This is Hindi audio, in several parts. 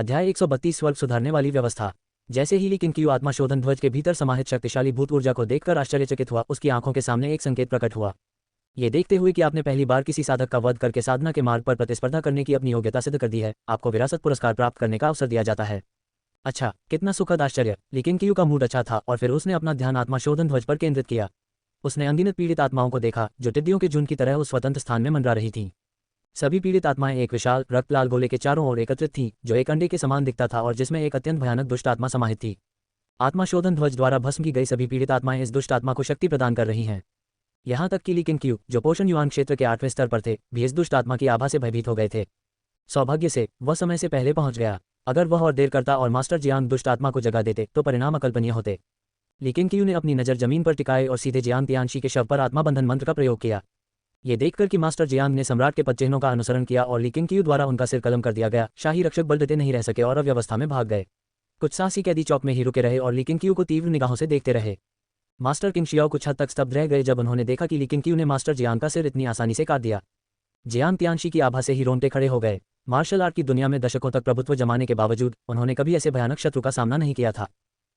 अध्याय 132 स्वर्ग सुधारने वाली व्यवस्था। जैसे ही ली किंग आत्मा शोधन ध्वज के भीतर समाहित शक्तिशाली भूत ऊर्जा को देखकर आश्चर्यचकित हुआ, उसकी आंखों के सामने एक संकेत प्रकट हुआ। ये देखते हुए कि आपने पहली बार किसी साधक का वध करके साधना के मार्ग पर प्रतिस्पर्धा करने की अपनी योग्यता सिद्ध कर दी है, आपको विरासत पुरस्कार प्राप्त करने का अवसर दिया जाता है। अच्छा, कितना सुखद आश्चर्य। ली किंग का मूड अच्छा था और फिर उसने अपना ध्यान आत्मा शोधन ध्वज पर केंद्रित किया। उसने अनगिनत पीड़ित आत्माओं को देखा जो टिड्डियों के झुंड की तरह उस स्वतंत्र स्थान में मंडरा रही थीं। सभी पीड़ित आत्माएं एक विशाल रक्त लाल गोले के चारों ओर एकत्रित थीं, जो एक अंडे के समान दिखता था और जिसमें एक अत्यंत भयानक दुष्ट आत्मा समाहित थी। आत्मा शोधन ध्वज द्वारा भस्म की गई सभी पीड़ित आत्माएं इस दुष्ट आत्मा को शक्ति प्रदान कर रही हैं। यहाँ तक कि ली किंग जो पोषण युआन क्षेत्र के 8वें स्तर पर थे, भी इस दुष्ट आत्मा की आभा से भयभीत हो गए थे। सौभाग्य से वह समय से पहले पहुंच गया। अगर वह और देर करता और मास्टर जियांग दुष्ट आत्मा को जगा देते तो परिणाम अकल्पनीय होते। ली किंग ने अपनी नज़र जमीन पर टिकाए और सीधे जियांग तियांशी के शव पर आत्मा बंधन मंत्र का प्रयोग किया। ये देखकर कि मास्टर जियांग ने सम्राट के पदचिह्नों का अनुसरण किया और ली किंग द्वारा उनका सिर कलम कर दिया गया, शाही रक्षक बल डटे नहीं रह सके और अव्यवस्था में भाग गए। कुछ साहसी कैदी चौक में ही रुके रहे और ली किंग को तीव्र निगाहों से देखते रहे। मास्टर किंग शियाओ कुछ हद तक स्तब्ध रह गए जब उन्होंने देखा कि ली किंग ने मास्टर जियांग का सिर इतनी आसानी से काट दिया। जियांग तियांशी की आभा से ही रोंगटे खड़े हो गए। मार्शल आर्ट की दुनिया में दशकों तक प्रभुत्व जमाने के बावजूद उन्होंने कभी ऐसे भयानक शत्रु का सामना नहीं किया था।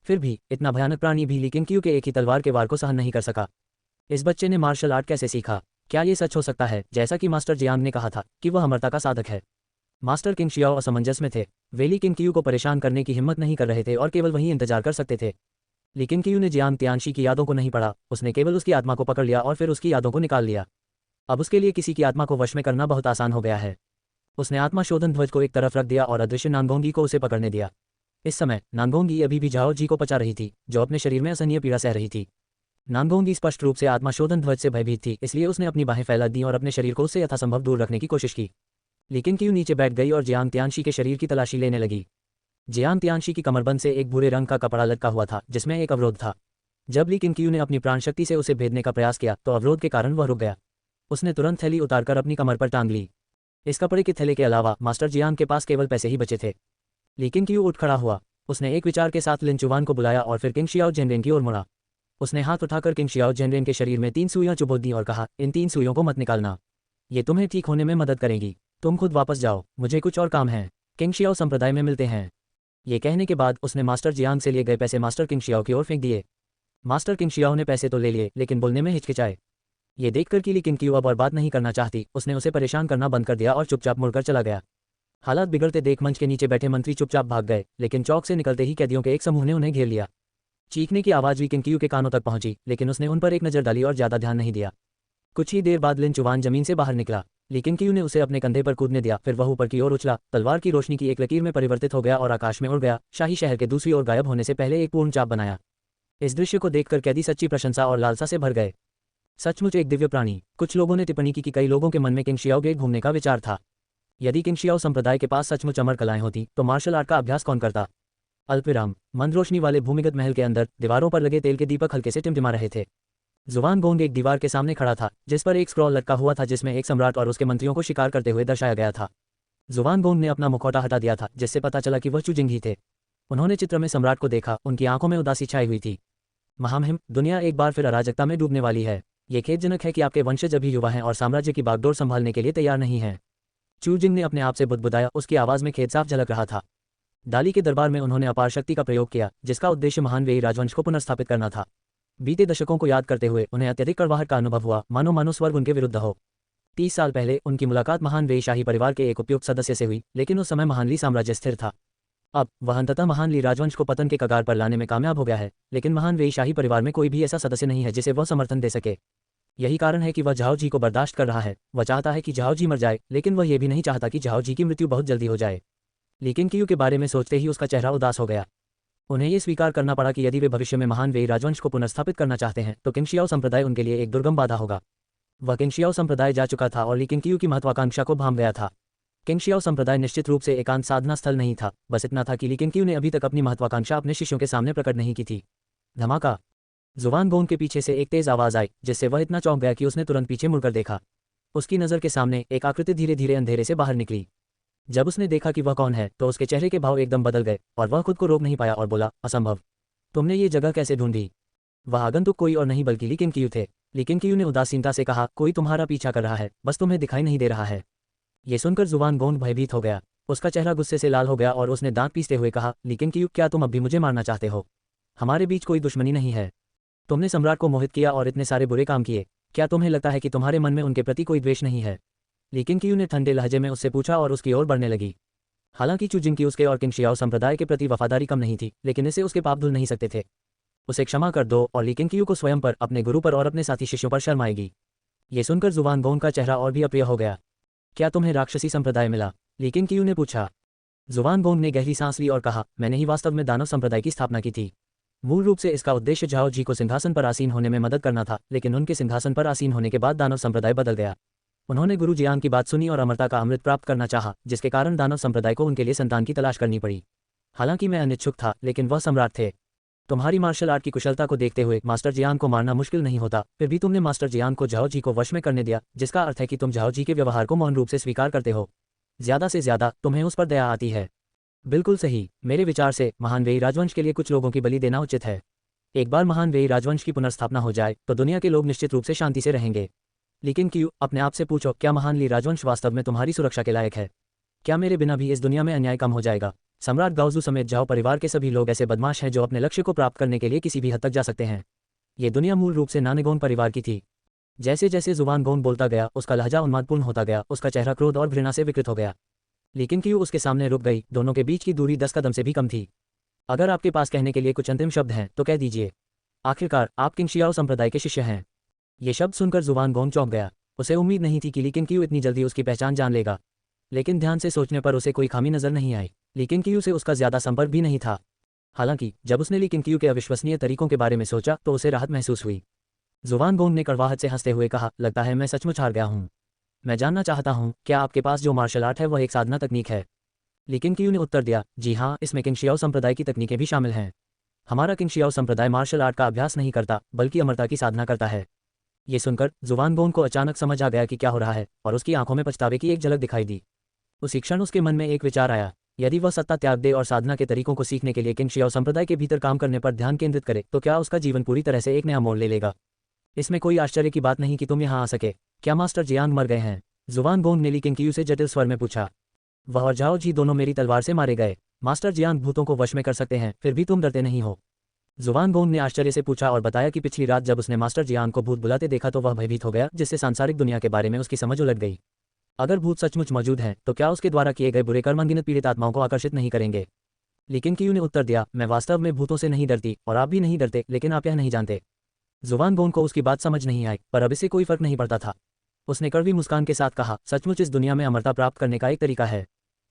फिर भी इतना भयानक प्राणी भी ली किंग के एक ही तलवार के वार को सहन नहीं कर सका। इस बच्चे ने मार्शल आर्ट कैसे सीखा? क्या ये सच हो सकता है जैसा कि मास्टर जियांग ने कहा था कि वह अमरता का साधक है? मास्टर किंग शियाओ असमंजस में थे। वे ली किंग को परेशान करने की हिम्मत नहीं कर रहे थे और केवल वही इंतजार कर सकते थे। ली किंग ने जियांग तियांशी की यादों को नहीं पढ़ा, उसने केवल उसकी आत्मा को पकड़ लिया और फिर उसकी यादों को निकाल लिया। अब उसके लिए किसी की आत्मा को वश में करना बहुत आसान हो गया है। उसने आत्मा शोधन ध्वज को एक तरफ रख दिया और अदृश्य नानगोंगी को उसे पकड़ने दिया। इस समय नानगोंगी अभी भी झाओ जी को पचा रही थी, जो अपने शरीर में असहनीय पीड़ा सह रही थी। नानगोंगी स्पष्ट रूप से आत्मा शोधन ध्वज से भयभीत थी, इसलिए उसने अपनी बाहें फैला दी और अपने शरीर को उससे यथासंभव दूर रखने की कोशिश की। लेकिन क्यों नीचे बैठ गई और जियांग तियांशी के शरीर की तलाशी लेने लगी। जियांग तियांशी की कमरबंद से एक भूरे रंग का कपड़ा लटका हुआ था जिसमें एक अवरोध था। जब ली किंग ने अपनी प्राण शक्ति से उसे भेदने का प्रयास किया तो अवरोध के कारण वह रुक गया। उसने तुरंत थैली उतारकर अपनी कमर पर टांग ली। इस कपड़े के थैले के अलावा मास्टर जियांग के पास केवल पैसे ही बचे थे। ली किंग उठ खड़ा हुआ। उसने एक विचार के साथ लिन चुवान को बुलाया और फिर किंग शियाओ जेनरेन की ओर मुड़ा। उसने हाथ उठाकर किंग शियाओ जेनरेन के शरीर में 3 सुइयां चुभो दी और कहा, इन 3 सुइयों को मत निकालना, ये तुम्हें ठीक होने में मदद करेंगी। तुम खुद वापस जाओ, मुझे कुछ और काम है। किंग शियाओ संप्रदाय में मिलते हैं। ये कहने के बाद उसने मास्टर जियांग से लिए गए पैसे मास्टर किंग शियाओ की ओर फेंक दिए। मास्टर किंग शियाओ ने पैसे तो ले लिए लेकिन बोलने में हिचकिचाए। ये देखकर कि ली किंग अब और बात नहीं करना चाहती, उसने उसे परेशान करना बंद कर दिया और चुपचाप मुड़कर चला गया। हालात बिगड़ते देख मंच के नीचे बैठे मंत्री चुपचाप भाग गए, लेकिन चौक से निकलते ही कैदियों के एक समूह ने उन्हें घेर लिया। चीखने की आवाज भी किंग के कानों तक पहुंची, लेकिन उसने उन पर एक नजर डाली और ज्यादा ध्यान नहीं दिया। कुछ ही देर बाद लिन चुवान जमीन से बाहर निकला। लेकिन किंग ने उसे अपने कंधे पर कूदने दिया, फिर वह ऊपर की ओर उछला, तलवार की रोशनी की एक लकीर में परिवर्तित हो गया और आकाश में उड़ गया। शाही शहर के दूसरी ओर गायब होने से पहले एक पूर्ण चाप बनाया। इस दृश्य को देखकर कैदी सच्ची प्रशंसा और लालसा से भर गए। सचमुच एक दिव्य प्राणी। कुछ लोगों ने टिप्पणी की कि कई लोगों के मन में किंग शियाओ गेट घूमने का विचार था। यदि किंग शियाओ संप्रदाय के पास सचमुच अमर कलाएं होती तो मार्शल आर्ट का अभ्यास कौन करता? अल्पविराम। मंद रोशनी वाले भूमिगत महल के अंदर दीवारों पर लगे तेल के दीपक हल्के से टिमटिमा रहे थे। जुवान गोंग एक दीवार के सामने खड़ा था जिस पर एक स्क्रॉल लटका हुआ था जिसमें एक सम्राट और उसके मंत्रियों को शिकार करते हुए दर्शाया गया था। जुवान गोंग ने अपना मुखौटा हटा दिया था जिससे पता चला कि वह चुजिंग ही थे। उन्होंने चित्र में सम्राट को देखा, उनकी आंखों में उदासी छाई हुई थी। महामहिम, दुनिया एक बार फिर अराजकता में डूबने वाली है। ये खेदजनक है कि आपके वंशज अभी युवा हैं और साम्राज्य की बागडोर संभालने के लिए तैयार नहीं हैं। चूजिंग ने अपने आप से बुदबुदाया, उसकी आवाज में खेद साफ झलक रहा था। दाली के दरबार में उन्होंने अपार शक्ति का प्रयोग किया जिसका उद्देश्य महान वेई राजवंश को पुनर्स्थापित करना था। बीते दशकों को याद करते हुए उन्हें अत्यधिक कड़वाहट का अनुभव हुआ, मानो स्वर्ग उनके विरुद्ध हो। 30 साल पहले उनकी मुलाकात महान वेई शाही परिवार के एक उपयुक्त सदस्य से हुई, लेकिन उस समय महान ली साम्राज्य स्थिर था। अब वह अंततः महान ली राजवंश को पतन के कगार पर लाने में कामयाब हो गया है, लेकिन महान वेई शाही परिवार में कोई भी ऐसा सदस्य नहीं है जिसे वह समर्थन दे सके। यही कारण है कि वह झाओ जी को बर्दाश्त कर रहा है। वह चाहता है कि झाओ जी मर जाए, लेकिन वह यह भी नहीं चाहता कि झाओ जी की मृत्यु बहुत जल्दी हो जाए। लेकिन किंग के बारे में सोचते ही उसका चेहरा उदास हो गया। उन्हें यह स्वीकार करना पड़ा कि यदि वे भविष्य में महान वेई राजवंश को पुनर्स्थापित करना चाहते हैं तो किंग शियाओ संप्रदाय उनके लिए एक दुर्गम बाधा होगा। वह किंग शियाओ संप्रदाय जा चुका था और ली किंग की महत्वाकांक्षा को भांप गया था। किंग शियाओ संप्रदाय निश्चित रूप से एकांत साधना स्थल नहीं था, बस इतना था कि ली किंग ने अभी तक अपनी महत्वाकांक्षा अपने शिष्यों के सामने प्रकट नहीं की थी। धमाका। जुवान गोंग के पीछे से एक तेज आवाज आई जिससे वह इतना चौंक गया कि उसने तुरंत पीछे मुड़कर देखा। उसकी नजर के सामने एक आकृति धीरे धीरे अंधेरे से बाहर निकली। जब उसने देखा कि वह कौन है तो उसके चेहरे के भाव एकदम बदल गए और वह खुद को रोक नहीं पाया और बोला, असंभव, तुमने ये जगह कैसे ढूंढी? वह आगंतुक कोई और नहीं बल्कि ली किंग थे। ली किंग ने उदासीनता से कहा, कोई तुम्हारा पीछा कर रहा है, बस तुम्हें दिखाई नहीं दे रहा है। ये सुनकर जुवान गोंग भयभीत हो गया। उसका चेहरा गुस्से से लाल हो गया और उसने दांत पीसते हुए कहा, लेकिन क्यू, क्या तुम अब भी मुझे मारना चाहते हो? हमारे बीच कोई दुश्मनी नहीं है। तुमने सम्राट को मोहित किया और इतने सारे बुरे काम किए। क्या तुम्हें लगता है कि तुम्हारे मन में उनके प्रति कोई द्वेष नहीं है? लेकिन क्यू ने ठंडे लहजे में उससे पूछा और उसकी ओर बढ़ने लगी। हालांकि चू जिंग की उसके और किंगशियाओ संप्रदाय के प्रति वफादारी कम नहीं थी, लेकिन इसे उसके पाप धुल नहीं सकते थे। उसे क्षमा कर दो और ली किंगक्यू को स्वयं पर, अपने गुरु पर और अपने साथी शिष्यों पर शर्म आएगी। ये सुनकर जुवानगोंग का चेहरा और भी अप्रिय हो गया। क्या तुम्हें राक्षसी संप्रदाय मिला? ली किंगक्यू ने पूछा। जुवानगोंग ने गहरी सांस ली और कहा, मैंने ही वास्तव में दानव संप्रदाय की स्थापना की थी। मूल रूप से इसका उद्देश्य झाओ जी को सिंहासन पर आसीन होने में मदद करना था, लेकिन उनके सिंहासन पर आसीन होने के बाद दानव संप्रदाय बदल गया। उन्होंने गुरु जियान की बात सुनी और अमरता का अमृत प्राप्त करना चाहा, जिसके कारण दानव संप्रदाय को उनके लिए संतान की तलाश करनी पड़ी। हालांकि मैं अनिच्छुक था, लेकिन वह सम्राट थे। तुम्हारी मार्शल आर्ट की कुशलता को देखते हुए मास्टर जियान को मारना मुश्किल नहीं होता, फिर भी तुमने मास्टर जियान को झाओ जी को वश में करने दिया, जिसका अर्थ है कि तुम झाओ जी के व्यवहार को मौन रूप से स्वीकार करते हो। ज्यादा से ज्यादा तुम्हें उस पर दया आती है। बिल्कुल सही। मेरे विचार से महान वेई राजवंश के लिए कुछ लोगों की बलि देना उचित है। एक बार महान वेई राजवंश की पुनर्स्थापना हो जाए तो दुनिया के लोग निश्चित रूप से शांति से रहेंगे। लेकिन क्यों, अपने आप से पूछो, क्या महान ली राजवंश वास्तव में तुम्हारी सुरक्षा के लायक है? क्या मेरे बिना भी इस दुनिया में अन्याय कम हो जाएगा? सम्राट गाओजू समेत झाओ परिवार के सभी लोग ऐसे बदमाश हैं जो अपने लक्ष्य को प्राप्त करने के लिए किसी भी हद तक जा सकते हैं। ये दुनिया मूल रूप से नानेगोंग परिवार की थी। जैसे जैसे जुवानगोंग बोलता गया, उसका लहजा उन्मादपूर्ण होता गया, उसका चेहरा क्रोध और घृणा से विकृत हो गया। लेकिन क्यों उसके सामने रुक गई। दोनों के बीच की दूरी 10 कदम से भी कम थी। अगर आपके पास कहने के लिए कुछ अंतिम शब्द हैं तो कह दीजिए। आखिरकार आप किंगशियाओ संप्रदाय के शिष्य हैं। ये शब्द सुनकर जुवानगोंग चौंक गया। उसे उम्मीद नहीं थी कि ली किंगक्यू इतनी जल्दी उसकी पहचान जान लेगा, लेकिन ध्यान से सोचने पर उसे कोई खामी नजर नहीं आई। ली किंगक्यू से उसका ज्यादा संपर्क भी नहीं था। हालांकि जब उसने ली किंगक्यू के अविश्वसनीय तरीकों के बारे में सोचा तो उसे राहत महसूस हुई। जुवानगोंग ने कड़वाहट से हंसते हुए कहा, लगता है मैं सचमुच हार गया हूँ। मैं जानना चाहता हूँ, क्या आपके पास जो मार्शल आर्ट है वह एक साधना तकनीक है? ली किंगक्यू ने उत्तर दिया, जी हाँ, इसमें किंगशियाओ संप्रदाय की तकनीकें भी शामिल हैं। हमारा किंगशियाओ संप्रदाय मार्शल आर्ट का अभ्यास नहीं करता, बल्कि अमरता की साधना करता है। ये सुनकर जुवानगोंग को अचानक समझ आ गया कि क्या हो रहा है, और उसकी आंखों में पछतावे की एक झलक दिखाई दी। उसी क्षण उसके मन में एक विचार आया। यदि वह सत्ता त्याग दे और साधना के तरीकों को सीखने के लिए किंगशियाओ संप्रदाय के भीतर काम करने पर ध्यान केंद्रित करे तो क्या उसका जीवन पूरी तरह से एक नया मोड़ ले लेगा। इसमें कोई आश्चर्य की बात नहीं कि तुम यहाँ आ सके। क्या मास्टर जियांग मर गए हैं? जुवानगोंग ने ली किंगक्यू से जटिल स्वर में पूछा। वह और झाओ जी दोनों मेरी तलवार से मारे गए। मास्टर जियांग भूतों को वश में कर सकते हैं, फिर भी तुम डरते नहीं हो? जुवानगोंग ने आश्चर्य से पूछा और बताया कि पिछली रात जब उसने मास्टर जियांग को भूत बुलाते देखा तो वह भयभीत हो गया, जिससे सांसारिक दुनिया के बारे में उसकी समझ उलट गई। अगर भूत सचमुच मौजूद हैं तो क्या उसके द्वारा किए गए बुरे कर्म अनगिनत पीड़ित आत्माओं को आकर्षित नहीं करेंगे? लेकिन क्यू ने उत्तर दिया, मैं वास्तव में भूतों से नहीं डरती और आप भी नहीं डरते, लेकिन आप यह नहीं जानते। जुवानगोंग को उसकी बात समझ नहीं आई, पर अब इससे कोई फर्क नहीं पड़ता था। उसने कड़वी मुस्कान के साथ कहा, सचमुच इस दुनिया में अमरता प्राप्त करने का एक तरीका है।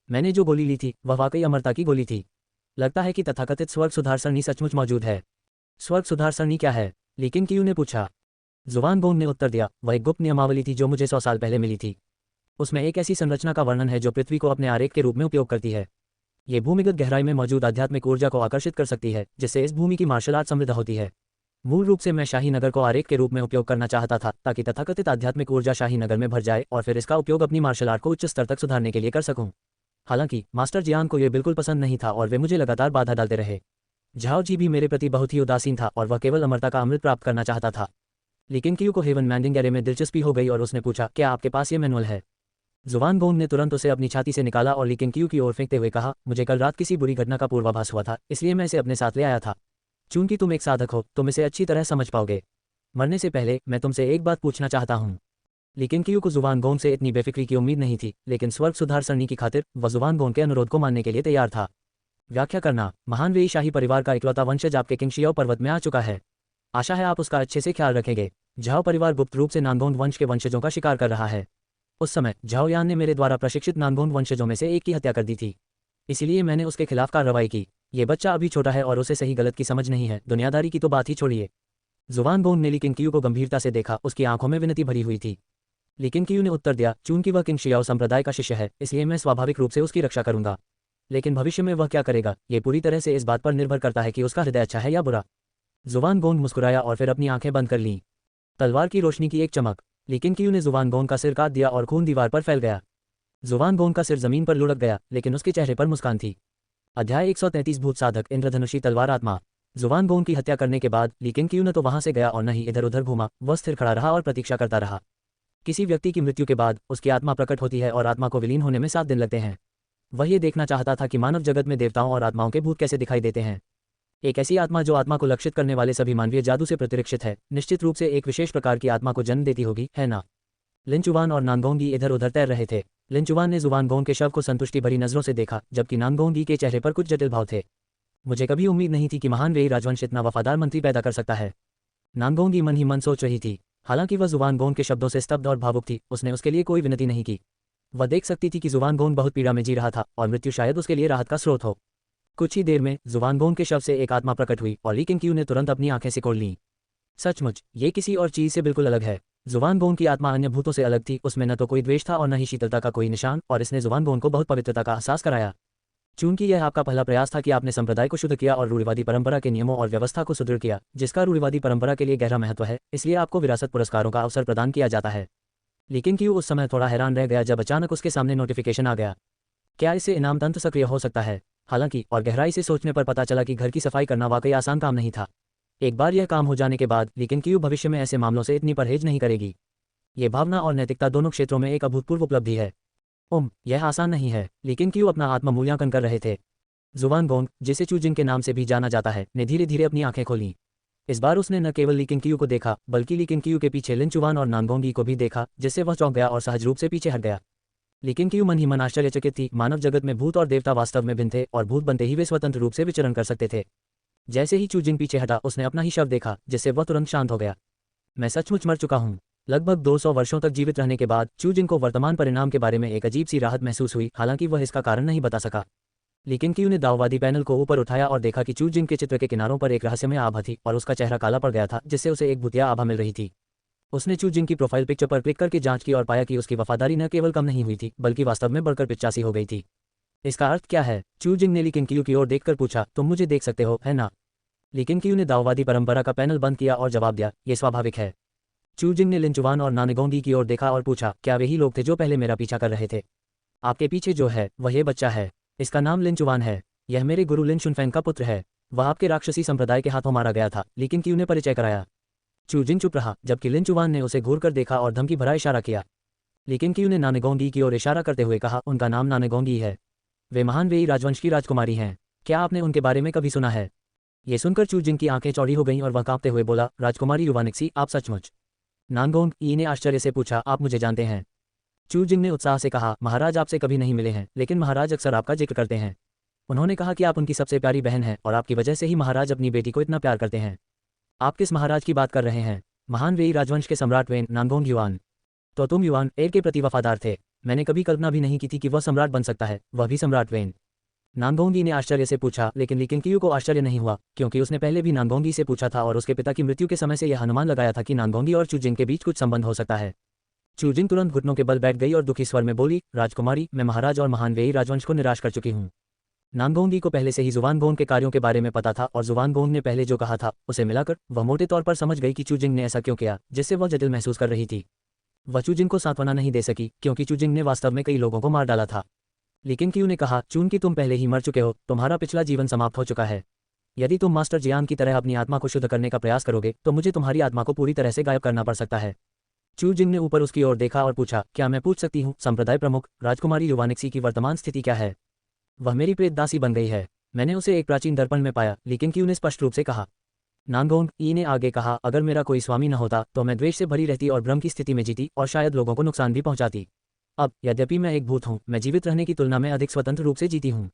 मैंने जो गोली ली थी वह वाकई अमरता की गोली थी। लगता है कि तथाकथित स्वर्ग सुधार सरणी सचमुच मौजूद है। स्वर्ग सुधार सरणी क्या है? लेकिन क्यू ने पूछा। जुवानगोंग ने उत्तर दिया, वह एक गुप्त नियमावली थी जो मुझे 100 साल पहले मिली थी। उसमें एक ऐसी संरचना का वर्णन है जो पृथ्वी को अपने आरेख के रूप में उपयोग करती है। ये भूमिगत गहराई में मौजूद आध्यात्मिक ऊर्जा को आकर्षित कर सकती है, जिससे इस भूमि की मार्शल आर्ट समृद्ध होती है। मूल रूप से मैं शाही नगर को आरेख के रूप में उपयोग करना चाहता था, ताकि तथाकथित आध्यात्मिक ऊर्जा शाही नगर में भर जाए और फिर इसका उपयोग अपनी मार्शल आर्ट को उच्च स्तर तक सुधारने के लिए कर सकूं। हालांकि मास्टर जियांग को यह बिल्कुल पसंद नहीं था और वे मुझे लगातार बाधा डालते रहे। झाओ जी भी मेरे प्रति बहुत ही उदासीन था और वह केवल अमरता का अमृत प्राप्त करना चाहता था। लेकिन क्यू को हेवन मैंडिंग एरे में दिलचस्पी हो गई और उसने पूछा, क्या आपके पास ये मैनुअल है? जुवानगोंग ने तुरंत उसे अपनी छाती से निकाला और लेकिन क्यू की ओर फेंकते हुए कहा, मुझे कल रात किसी बुरी घटना का पूर्वाभास हुआ था, इसलिए मैं इसे अपने साथ ले आया था। चूंकि तुम एक साधक हो तुम इसे अच्छी तरह समझ पाओगे। मरने से पहले मैं तुमसे एक बात पूछना चाहता हूँ। लेकिन क्यू को जुवानगोंग से इतनी बेफिक्री की उम्मीद नहीं थी, लेकिन स्वर्ग सुधार सरणी की खातिर वह जुवानगोंग के अनुरोध को मानने के लिए तैयार था। व्याख्या करना, महान वेई शाही परिवार का इकलौता वंशज आपके किंगशियाओ पर्वत में आ चुका है। आशा है आप उसका अच्छे से ख्याल रखेंगे। झाओ परिवार गुप्त रूप से नानगोंग वंश के वंशजों का शिकार कर रहा है। उस समय झाओ यान ने मेरे द्वारा प्रशिक्षित नानगोंग वंशजों में से एक की हत्या कर दी थी, इसीलिए मैंने उसके खिलाफ कार्रवाई की। ये बच्चा अभी छोटा है और उसे सही गलत की समझ नहीं है, दुनियादारी की तो बात ही छोड़िए। जुवानगोंग ने ली किंगक्यू को गंभीरता से देखा, उसकी आंखों में विनती भरी हुई थी। लेकिन क्यू ने उत्तर दिया, चूंकि वह किंगशियाओ संप्रदाय का शिष्य है इसलिए मैं स्वाभाविक रूप से उसकी रक्षा करूंगा। लेकिन भविष्य में वह क्या करेगा ये पूरी तरह से इस बात पर निर्भर करता है कि उसका हृदय अच्छा है या बुरा। जुवानगोंग मुस्कुराया और फिर अपनी आंखें बंद कर लीं। तलवार की रोशनी की एक चमक। लेकिन क्यू ने जुवानगोंग का सिर काट दिया और खून दीवार पर फैल गया। जुवानगोंग का सिर जमीन पर लुढ़क गया, लेकिन उसके चेहरे पर मुस्कान थी। अध्याय 133 भूत साधक इंद्रधनुषी तलवार आत्मा। जुवानगोंग की हत्या करने के बाद लेकिन क्यू न तो वहां से गया और न ही इधर उधर घूमा, वह स्थिर खड़ा रहा और प्रतीक्षा करता रहा। किसी व्यक्ति की मृत्यु के बाद उसकी आत्मा प्रकट होती है और आत्मा को विलीन होने में 7 दिन लगते हैं। वह ये देखना चाहता था कि मानव जगत में देवताओं और आत्माओं के भूत कैसे दिखाई देते हैं। एक ऐसी आत्मा जो आत्मा को लक्षित करने वाले सभी मानवीय जादू से प्रतिरक्षित है, निश्चित रूप से एक विशेष प्रकार की आत्मा को जन्म देती होगी, है ना? लिन चुवान और नानगोंगी इधर उधर तैर रहे थे। लिन चुवान ने जुवानगोंग के शव को संतुष्टि भरी नजरों से देखा, जबकि नानगोंगी के चेहरे पर कुछ जटिल भाव थे। मुझे कभी उम्मीद नहीं थी कि महान वेई राजवंश इतना वफादार मंत्री पैदा कर सकता है, नानगोंगी मन ही मन सोच रही थी। हालांकि वह जुवानगोंग के शब्दों से स्तब्ध और भावुक थी, उसने उसके लिए कोई विनती नहीं की। वह देख सकती थी कि जुवानगोंग बहुत पीड़ा में जी रहा था और मृत्यु शायद उसके लिए राहत का स्रोत हो। कुछ ही देर में जुवानगोंग के शव से एक आत्मा प्रकट हुई और ली किंगक्यू ने तुरंत अपनी आंखें सिकोड़ लीं। सचमुच ये किसी और चीज से बिल्कुल अलग है। जुवानगोंग की आत्मा अन्य भूतों से अलग थी, उसमें न तो कोई द्वेष था और न ही शीतलता का कोई निशान, और इसने जुवानगोंग को बहुत पवित्रता का एहसास कराया। चूंकि यह आपका पहला प्रयास था कि आपने संप्रदाय को शुद्ध किया और रूढ़िवादी परंपरा के नियमों और व्यवस्था को सुदृढ़ किया, जिसका रूढ़िवादी परंपरा के लिए गहरा महत्व है, इसलिए आपको विरासत पुरस्कारों का अवसर प्रदान किया जाता है। लेकिन क्यों उस समय थोड़ा हैरान रह गया जब अचानक उसके सामने नोटिफिकेशन आ गया। क्या इससे इनाम तंत्र सक्रिय हो सकता है? हालांकि और गहराई से सोचने पर पता चला कि घर की सफाई करना वाकई आसान काम नहीं था। एक बार यह काम हो जाने के बाद लेकिन क्यों भविष्य में ऐसे मामलों से इतनी परहेज नहीं करेगी। ये भावना और नैतिकता दोनों क्षेत्रों में एक अभूतपूर्व उपलब्धि है। यह आसान नहीं है, लेकिन क्यों अपना आत्म मूल्यांकन कर रहे थे। जुवानगोंग, जिसे चूजिंग के नाम से भी जाना जाता है, ने धीरे धीरे अपनी आंखें खोलीं। इस बार उसने न केवल ली किंगक्यू को देखा, बल्कि ली किंगक्यू के पीछे लिन चुवान और नानगोंगी को भी देखा, जिससे वह चौंक गया और सहज रूप से पीछे हट गया। ली किंगक्यू मन ही मन आश्चर्यचकित थी। मानव जगत में भूत और देवता वास्तव में भिन्न थे और भूत बनते ही वे स्वतंत्र रूप से विचरण कर सकते थे। जैसे ही चूजिंग पीछे हटा, उसने अपना ही शव देखा, जिससे वह तुरंत शांत हो गया। मैं सचमुच मर चुका हूँ। लगभग 200 वर्षों तक जीवित रहने के बाद चूजिंग को वर्तमान परिणाम के बारे में एक अजीब सी राहत महसूस हुई, हालांकि वह इसका कारण नहीं बता सका। लेकिन क्यू ने दाववादी पैनल को ऊपर उठाया और देखा कि चूजिंग के चित्र के किनारों पर एक रहस्यमय आभा थी और उसका चेहरा काला पड़ गया था, जिससे उसे एक भूतिया आभा मिल रही थी। उसने चूजिंग की प्रोफाइल पिक्चर पर क्लिक करके जांच की और पाया कि उसकी वफादारी न केवल कम नहीं हुई थी, बल्कि वास्तव में बढ़कर 85 हो गई थी। इसका अर्थ क्या है? चूजिंग ने ली किंगक्यू की ओर देखकर पूछा। तुम मुझे देख सकते हो, है ना? ली किंगक्यू ने दाववादी परंपरा का पैनल बंद किया और जवाब दिया, ये स्वाभाविक है। चूजिंग ने लिन चुवान और नानगोंगी की ओर देखा और पूछा, क्या वही लोग थे जो पहले मेरा पीछा कर रहे थे? आपके पीछे जो है वह ये बच्चा है। इसका नाम लिन चुवान है। यह मेरे गुरु लिन शुनफेंग का पुत्र है। वह आपके राक्षसी संप्रदाय के हाथों मारा गया था। लेकिन क्यू ने परिचय कराया। चूजिंग चुप रहा, जबकि लिन चुवान ने उसे घूर कर देखा और धमकी भरा इशारा किया। लेकिन क्यू ने नानगोंगी की ओर इशारा करते हुए कहा, उनका नाम नानगोंगी है। वे महान वेई राजवंश की राजकुमारी हैं। क्या आपने उनके बारे में कभी सुना है? ये सुनकर चूजिंग की आंखें चौड़ी हो गईं और वह कांपते हुए बोला, राजकुमारी युवानिक्सी, आप सचमुच? नानगोंगी ने आश्चर्य से पूछा, आप मुझे जानते हैं? चूजिंग ने उत्साह से कहा, महाराज आपसे कभी नहीं मिले हैं, लेकिन महाराज अक्सर आपका जिक्र करते हैं। उन्होंने कहा कि आप उनकी सबसे प्यारी बहन हैं और आपकी वजह से ही महाराज अपनी बेटी को इतना प्यार करते हैं। आप किस महाराज की बात कर रहे हैं? महान वेई राजवंश के सम्राट वेन नानगोंग युआन। तो तुम युआन एर के प्रति वफादार थे। मैंने कभी कल्पना भी नहीं की थी कि वह सम्राट बन सकता है, वह भी सम्राट वेन। नानगोंगी ने आश्चर्य से पूछा, लेकिन ली किंगक्यू को आश्चर्य नहीं हुआ, क्योंकि उसने पहले भी नानगोंगी से पूछा था और उसके पिता की मृत्यु के समय से यह अनुमान लगाया था कि नानगोंगी और चूजिंग के बीच कुछ संबंध हो सकता है। चूजिंग तुरंत घुटनों के बल बैठ गई और दुखी स्वर में बोली, राजकुमारी, मैं महाराज और महान वेई राजवंश को निराश कर चुकी हूँ। नानगोंगी को पहले से ही जुवानगोंग के कार्यों के बारे में पता था और जुवानगोंग ने पहले जो कहा था उसे मिलाकर वह मोटे तौर पर समझ गई कि चूजिंग ने ऐसा क्यों किया, जिससे वह जटिल महसूस कर रही थी। वह चूजिंग को सांत्वना नहीं दे सकी, क्योंकि चूजिंग ने वास्तव में कई लोगों को मार डाला था। लेकिन क्यू ने कहा, चून कि तुम पहले ही मर चुके हो, तुम्हारा पिछला जीवन समाप्त हो चुका है। यदि तुम मास्टर जियान की तरह अपनी आत्मा को शुद्ध करने का प्रयास करोगे तो मुझे तुम्हारी आत्मा को पूरी तरह से गायब करना पड़ सकता है। चूजिंग ने ऊपर उसकी ओर देखा और पूछा, क्या मैं पूछ सकती हूँ संप्रदाय प्रमुख, राजकुमारी युवानिक्सी की वर्तमान स्थिति क्या है? वह मेरी प्रेत दासी बन गई है। मैंने उसे एक प्राचीन दर्पण में पाया, लेकिन क्यू ने स्पष्ट रूप से कहा। नानगोंगी ने आगे कहा, अगर मेरा कोई स्वामी न होता तो मैं द्वेष से भरी रहती और भ्रम की स्थिति में जीती और शायद लोगों को नुकसान भी पहुंचाती। अब यद्यपि मैं एक भूत हूँ, मैं जीवित रहने की तुलना में अधिक स्वतंत्र रूप से जीती हूँ।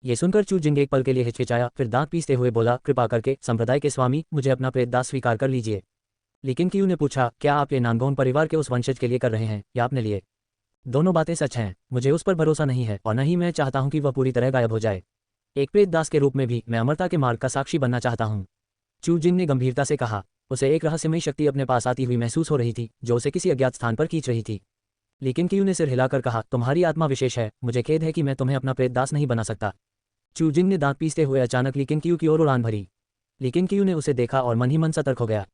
ये सुनकर चूजिंग एक पल के लिए हिचकिचाया, फिर दांत पीसते हुए बोला, कृपा करके संप्रदाय के स्वामी, मुझे अपना प्रेत दास स्वीकार कर लीजिए। लेकिन क्यू ने पूछा, क्या आप ये नानगोंग परिवार के उस वंशज के लिए कर रहे हैं या अपने लिए? दोनों बातें सच हैं। मुझे उस पर भरोसा नहीं है और न ही मैं चाहता हूं कि वह पूरी तरह गायब हो जाए। एक प्रेत दास के रूप में भी मैं अमरता के मार्ग का साक्षी बनना चाहता हूं। चूजिंग ने गंभीरता से कहा। उसे एक रहस्यमयी शक्ति अपने पास आती हुई महसूस हो रही थी, जो उसे किसी अज्ञात स्थान पर खींच रही थी। लेकिन क्यू ने सिर हिलाकर कहा, तुम्हारी आत्मा विशेष है, मुझे खेद है कि मैं तुम्हें अपना प्रेत दास नहीं बना सकता। चूजिंग ने दांत पीसते हुए अचानक लेकिन क्यू की ओर उड़ान भरी। लेकिन क्यू ने उसे देखा और मन ही मन सतर्क हो गया।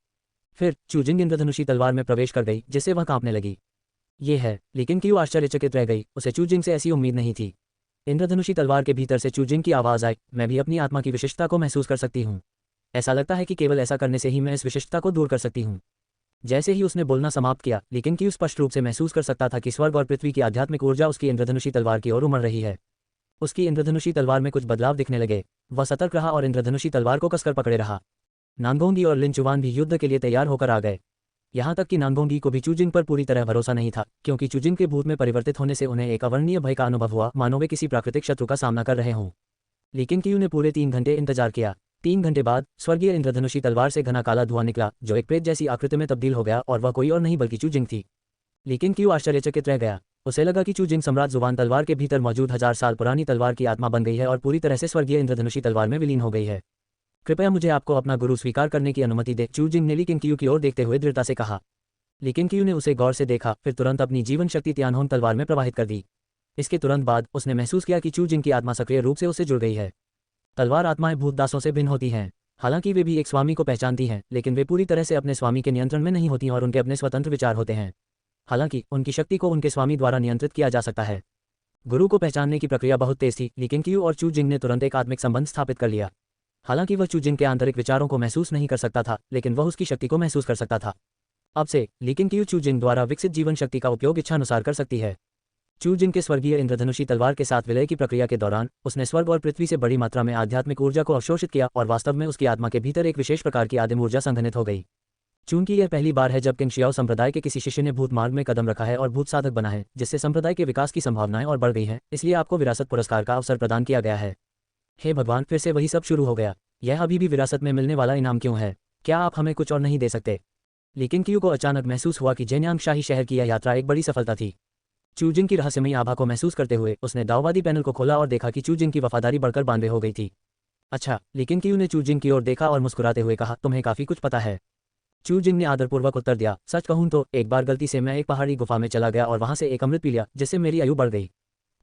फिर चूजिंग इंद्रधनुषी तलवार में प्रवेश कर गई, जिससे वह कांपने लगी। ये है, लेकिन क्यू आश्चर्यचकित रह गई, उसे चूजिंग से ऐसी उम्मीद नहीं थी। इंद्रधनुषी तलवार के भीतर से चूजिंग की आवाज आई, मैं भी अपनी आत्मा की विशिष्टता को महसूस कर सकती हूँ। ऐसा लगता है कि केवल ऐसा करने से ही मैं इस विशिष्टता को दूर कर सकती हूँ। जैसे ही उसने बोलना समाप्त किया, लेकिन क्यू स्पष्ट रूप से महसूस कर सकता था कि स्वर्ग और पृथ्वी की आध्यात्मिक ऊर्जा उसकी इंद्रधनुषी तलवार की ओर उमड़ रही है। उसकी इंद्रधनुषी तलवार में कुछ बदलाव दिखने लगे। वह सतर्क रहा और इंद्रधनुषी तलवार को कसकर पकड़े रहा। नानगोंगी और लिन चुवान भी युद्ध के लिए तैयार होकर आ गए। यहाँ तक कि नानगोंगी को भी चूजिंग पर पूरी तरह भरोसा नहीं था, क्योंकि चूजिंग के भूत में परिवर्तित होने से उन्हें एक अवर्णनीय भय का अनुभव हुआ, मानो वे किसी प्राकृतिक शत्रु का सामना कर रहे हों। लेकिन क्यू ने पूरे 3 घंटे इंतजार किया। 3 घंटे बाद स्वर्गीय इंद्रधनुषी तलवार से घना काला धुआं निकला, जो एक प्रेत जैसी आकृति में तब्दील हो गया, और वह कोई और नहीं बल्कि चूजिंग थी। लेकिन क्यू आश्चर्यचकित रह गया। उसे लगा कि चूजिंग सम्राट जुवान तलवार के भीतर मौजूद 1000 साल पुरानी तलवार की आत्मा बन गई है और पूरी तरह से स्वर्गीय इंद्रधनुषी तलवार में विलीन हो गई है। कृपया मुझे आपको अपना गुरु स्वीकार करने की अनुमति दे, चूजिंग ने ली किंग की ओर देखते हुए दृढ़ता से कहा। लेकिन क्यू ने उसे गौर से देखा, फिर तुरंत अपनी जीवन शक्ति तियानहोंग तलवार में प्रवाहित कर दी। इसके तुरंत बाद उसने महसूस किया कि चूजिंग की आत्मा सक्रिय रूप से उससे जुड़ गई है। तलवार आत्माएं भूतदासों से भिन्न होती हैं। हालांकि वे भी एक स्वामी को पहचानती हैं, लेकिन वे पूरी तरह से अपने स्वामी के नियंत्रण में नहीं होती और उनके अपने स्वतंत्र विचार होते हैं। हालांकि उनकी शक्ति को उनके स्वामी द्वारा नियंत्रित किया जा सकता है। गुरु को पहचानने की प्रक्रिया बहुत तेज थी, लेकिन क्यू और चूजिंग ने तुरंत एक आत्मिक संबंध स्थापित कर लिया। हालांकि वह चूजिंग के आंतरिक विचारों को महसूस नहीं कर सकता था, लेकिन वह उसकी शक्ति को महसूस कर सकता था। अब से लेकिन क्यू चूजिंग द्वारा विकसित जीवन शक्ति का उपयोग इच्छानुसार कर सकती है। चूजिंग के स्वर्गीय इंद्रधनुषी तलवार के साथ विलय की प्रक्रिया के दौरान उसने स्वर्ग और पृथ्वी से बड़ी मात्रा में आध्यात्मिक ऊर्जा को अवशोषित किया और वास्तव में उसकी आत्मा के भीतर एक विशेष प्रकार की आदिम ऊर्जा संघनित हो गई। चूंकि यह पहली बार है जब किंगशियाओ संप्रदाय के किसी शिष्य ने भूत मार्ग में कदम रखा है और भूत साधक बना है, जिससे संप्रदाय के विकास की संभावनाएं और बढ़ गई हैं, इसलिए आपको विरासत पुरस्कार का अवसर प्रदान किया गया है। हे भगवान, फिर से वही सब शुरू हो गया। यह अभी भी विरासत में मिलने वाला इनाम क्यों है? क्या आप हमें कुछ और नहीं दे सकते? लेकिन क्यू को अचानक महसूस हुआ कि जेन्यांग शाही शहर की यह यात्रा एक बड़ी सफलता थी। चूजिंग की रहस्यमयी आभा को महसूस करते हुए उसने दाववादी पैनल को खोला और देखा कि चूजिंग की वफादारी बढ़कर 92 हो गई थी। अच्छा, लेकिन क्यू ने चूजिंग की ओर देखा और मुस्कुराते हुए कहा, तुम्हें काफी कुछ पता है। चूजिंग ने आदरपूर्वक उत्तर दिया, सच कहूं तो एक बार गलती से मैं एक पहाड़ी गुफा में चला गया और वहां से एक अमृत पी लिया, जिससे मेरी आयु बढ़ गई।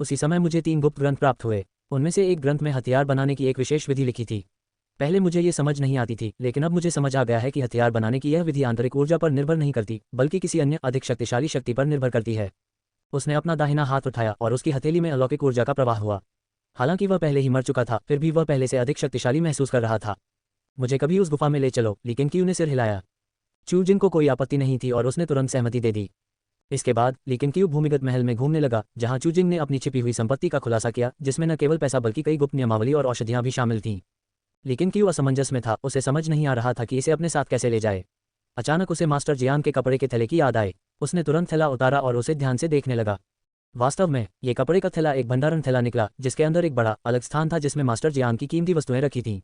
उसी समय मुझे 3 गुप्त ग्रंथ प्राप्त हुए। उनमें से एक ग्रंथ में हथियार बनाने की एक विशेष विधि लिखी थी। पहले मुझे ये समझ नहीं आती थी, लेकिन अब मुझे समझ आ गया है कि हथियार बनाने की यह विधि आंतरिक ऊर्जा पर निर्भर नहीं करती, बल्कि किसी अन्य अधिक शक्तिशाली शक्ति पर निर्भर करती है। उसने अपना दाहिना हाथ उठाया और उसकी हथेली में अलौकिक ऊर्जा का प्रवाह हुआ। हालांकि वह पहले ही मर चुका था, फिर भी वह पहले से अधिक शक्तिशाली महसूस कर रहा था। मुझे कभी उस गुफा में ले चलो, लेकिन क्यू ने सिर हिलाया। चूजिंग को कोई आपत्ति नहीं थी और उसने तुरंत सहमति दे दी। इसके बाद लेकिन क्यू भूमिगत महल में घूमने लगा, जहां चूजिंग ने अपनी छिपी हुई संपत्ति का खुलासा किया, जिसमें न केवल पैसा बल्कि कई गुप्त नियमावली और औषधियां भी शामिल थीं। लेकिन क्यू असमंजस में था, उसे समझ नहीं आ रहा था कि इसे अपने साथ कैसे ले जाए। अचानक उसे मास्टर जियान के कपड़े के थैले की याद आई। उसने तुरंत थैला उतारा और उसे ध्यान से देखने लगा। वास्तव में ये कपड़े का थैला एक भंडारण थैला निकला, जिसके अंदर एक बड़ा अलग स्थान था जिसमें मास्टर जियान की कीमती वस्तुएं रखी थीं।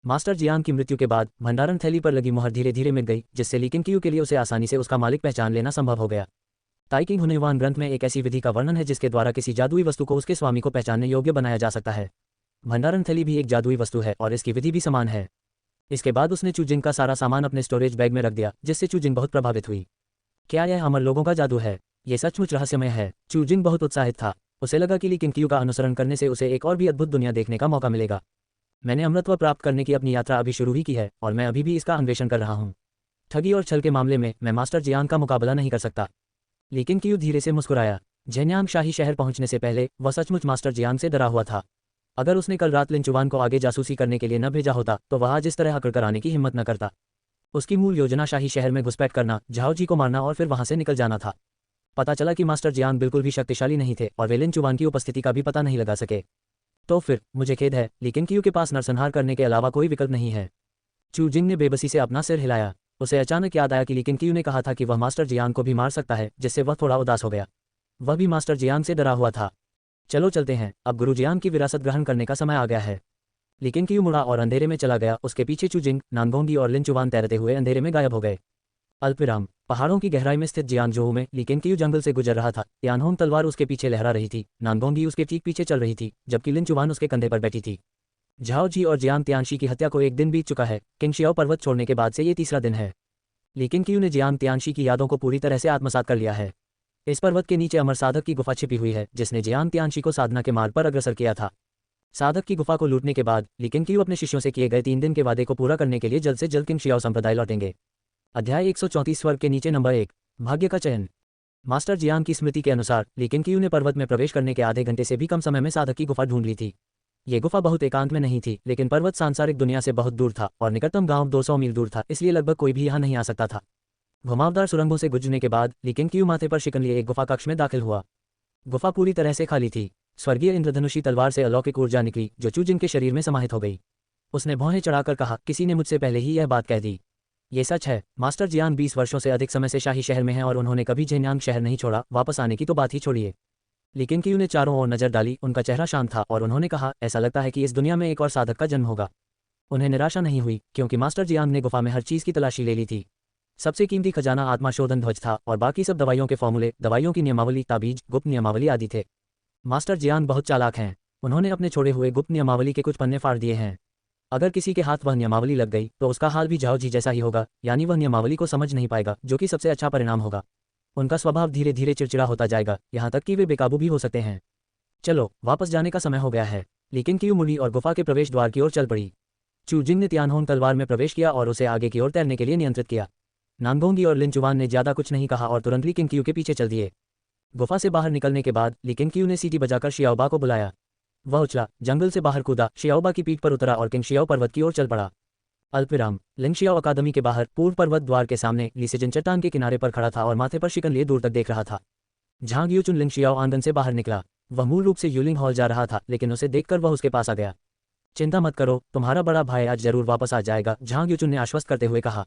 मास्टर जियान की मृत्यु के बाद भंडारण थैली पर लगी मुहर धीरे धीरे मिट गई, जिससे लीकिन क्यू के लिए उसे आसानी से उसका मालिक पहचान लेना संभव हो गया। ताइकिंग हुनेवान ग्रंथ में एक ऐसी विधि का वर्णन है जिसके द्वारा किसी जादुई वस्तु को उसके स्वामी को पहचानने योग्य बनाया जा सकता है। भंडारण थैली भी एक जादुई वस्तु है और इसकी विधि भी समान है। इसके बाद उसने चूजिंग का सारा सामान अपने स्टोरेज बैग में रख दिया, जिससे चूजिंग बहुत प्रभावित हुई। क्या यह अमर लोगों का जादू है? ये सचमुच रहस्यमय है। चूजिंग बहुत उत्साहित था। उसे लगा कि लीकिन क्यू का अनुसरण करने से उसे एक और भी अद्भुत दुनिया देखने का मौका मिलेगा। मैंने अमृतत्व प्राप्त करने की अपनी यात्रा अभी शुरू ही की है और मैं अभी भी इसका अन्वेषण कर रहा हूँ। ठगी और छल के मामले में मैं मास्टर जियान का मुकाबला नहीं कर सकता। लेकिन क्यू धीरे से मुस्कुराया। जेन्यांग शाही शहर पहुंचने से पहले वह सचमुच मास्टर जियान से डरा हुआ था। अगर उसने कल रात लिन चुवान को आगे जासूसी करने के लिए न भेजा होता तो वह आज इस तरह अकड़ कर आने की हिम्मत न करता। उसकी मूल योजना शाही शहर में घुसपैठ करना, झाओ जी को मारना और फिर वहां से निकल जाना था। पता चला कि मास्टर जियान बिल्कुल भी शक्तिशाली नहीं थे और वे लिन चुवान की उपस्थिति का भी पता नहीं लगा सके। तो फिर मुझे खेद है, लेकिन क्यू के पास नरसंहार करने के अलावा कोई विकल्प नहीं है। चूजिंग ने बेबसी से अपना सिर हिलाया। उसे अचानक याद आया कि लेकिन क्यू ने कहा था कि वह मास्टर जियान को भी मार सकता है, जिससे वह थोड़ा उदास हो गया। वह भी मास्टर जियान से डरा हुआ था। चलो चलते हैं, अब गुरु जियान की विरासत ग्रहण करने का समय आ गया है। लेकिन क्यू मुड़ा और अंधेरे में चला गया। उसके पीछे चूजिंग, नानगोंगी और लिन चुवान तैरते हुए अंधेरे में गायब हो गए। अल्पविराम। पहाड़ों की गहराई में स्थित जियांगजोऊ में लेकिन क्यू जंगल से गुजर रहा था। तियानहोंग तलवार उसके पीछे लहरा रही थी। नानगोंगी उसके ठीक पीछे चल रही थी, जबकि लिन चुवान उसके कंधे पर बैठी थी। झाओ जी और जियांग तियानशी की हत्या को एक दिन बीत चुका है। किंगशियाओ पर्वत छोड़ने के बाद से ये तीसरा दिन है। लेकिन क्यू ने जियांग तियानशी की यादों को पूरी तरह से आत्मसात कर लिया है। इस पर्वत के नीचे अमर साधक की गुफा छिपी हुई है, जिसने जियांग तियानशी को साधना के मार्ग पर अग्रसर किया था। साधक की गुफा को लूटने के बाद लेकिन क्यू अपने शिष्यों से किए गए 3 दिन के वादे को पूरा करने के लिए जल्द से जल्द किंगशियाओ संप्रदाय लौटेंगे। अध्याय 134 स्वर्ग के नीचे नंबर 1, भाग्य का चयन। मास्टर जियांग की स्मृति के अनुसार लेकिन क्यू ने पर्वत में प्रवेश करने के आधे घंटे से भी कम समय में साधक की गुफा ढूंढ ली थी। ये गुफा बहुत एकांत में नहीं थी, लेकिन पर्वत सांसारिक दुनिया से बहुत दूर था और निकटतम गांव 200 मील दूर था, इसलिए लगभग कोई भी यहाँ नहीं आ सकता था। घुमावदार सुरंगों से गुजरने के बाद लेकिन क्यू माथे पर शिकन लिए एक गुफा कक्ष में दाखिल हुआ। गुफा पूरी तरह से खाली थी। स्वर्गीय इंद्रधनुषी तलवार से अलौकिक ऊर्जा निकली जो चू जिन के शरीर में समाहित हो गई। उसने भौहें चढ़ाकर कहा, किसी ने मुझसे पहले ही यह बात कह दी। ये सच है, मास्टर जियान 20 वर्षों से अधिक समय से शाही शहर में हैं और उन्होंने कभी झेन्यांग शहर नहीं छोड़ा, वापस आने की तो बात ही छोड़िए। लेकिन क्यू ने चारों ओर नजर डाली, उनका चेहरा शांत था और उन्होंने कहा, ऐसा लगता है कि इस दुनिया में एक और साधक का जन्म होगा। उन्हें निराशा नहीं हुई क्योंकि मास्टर जियांग ने गुफा में हर चीज़ की तलाशी ले ली थी। सबसे कीमती खजाना आत्मा शोधन ध्वज था और बाकी सब दवाइयों के फॉर्मूले, दवाइयों की नियमावली, ताबीज, गुप्त नियमावली आदि थे। मास्टर जियांग बहुत चालाक हैं। उन्होंने अपने छोड़े हुए गुप्त नियमावली के कुछ पन्ने फाड़ दिए हैं। अगर किसी के हाथ वह नियमावली लग गई तो उसका हाल भी जाओ जी जैसा ही होगा, यानी वह नियमावली को समझ नहीं पाएगा, जो कि सबसे अच्छा परिणाम होगा। उनका स्वभाव धीरे धीरे चिड़चिड़ा होता जाएगा, यहाँ तक कि वे बेकाबू भी हो सकते हैं। चलो, वापस जाने का समय हो गया है। लेकिन क्यू मुड़ी और गुफा के प्रवेश द्वार की ओर चल पड़ी। चू जिंग ने तियानहोंग तलवार में प्रवेश किया और उसे आगे की ओर तैरने के लिए नियंत्रित किया। नानगोंगी और लिन चुवान ने ज्यादा कुछ नहीं कहा और तुरंत ली किंग क्यू के पीछे चल दिए। गुफा से बाहर निकलने के बाद ली किंग क्यू ने सीटी बजाकर शियाओबा को बुलाया। वह उछला, जंगल से बाहर कूदा, शियाओबा की पीठ पर उतरा और किंग शियाओ पर्वत की ओर चल पड़ा। अल्पविराम। लिंग शियाओ अकादमी के बाहर पूर्व पर्वत द्वार के सामने ली सिजन चट्टान के किनारे पर खड़ा था और माथे पर शिकन लिए दूर तक देख रहा था। झांग यूचुन लिंग शियाओ आंगन से बाहर निकला। वह मूल रूप से यूलिंग हॉल जा रहा था, लेकिन उसे देखकर वह उसके पास आ गया। चिंता मत करो, तुम्हारा बड़ा भाई आज जरूर वापस आ जाएगा, झांग यूचुन ने आश्वस्त करते हुए कहा।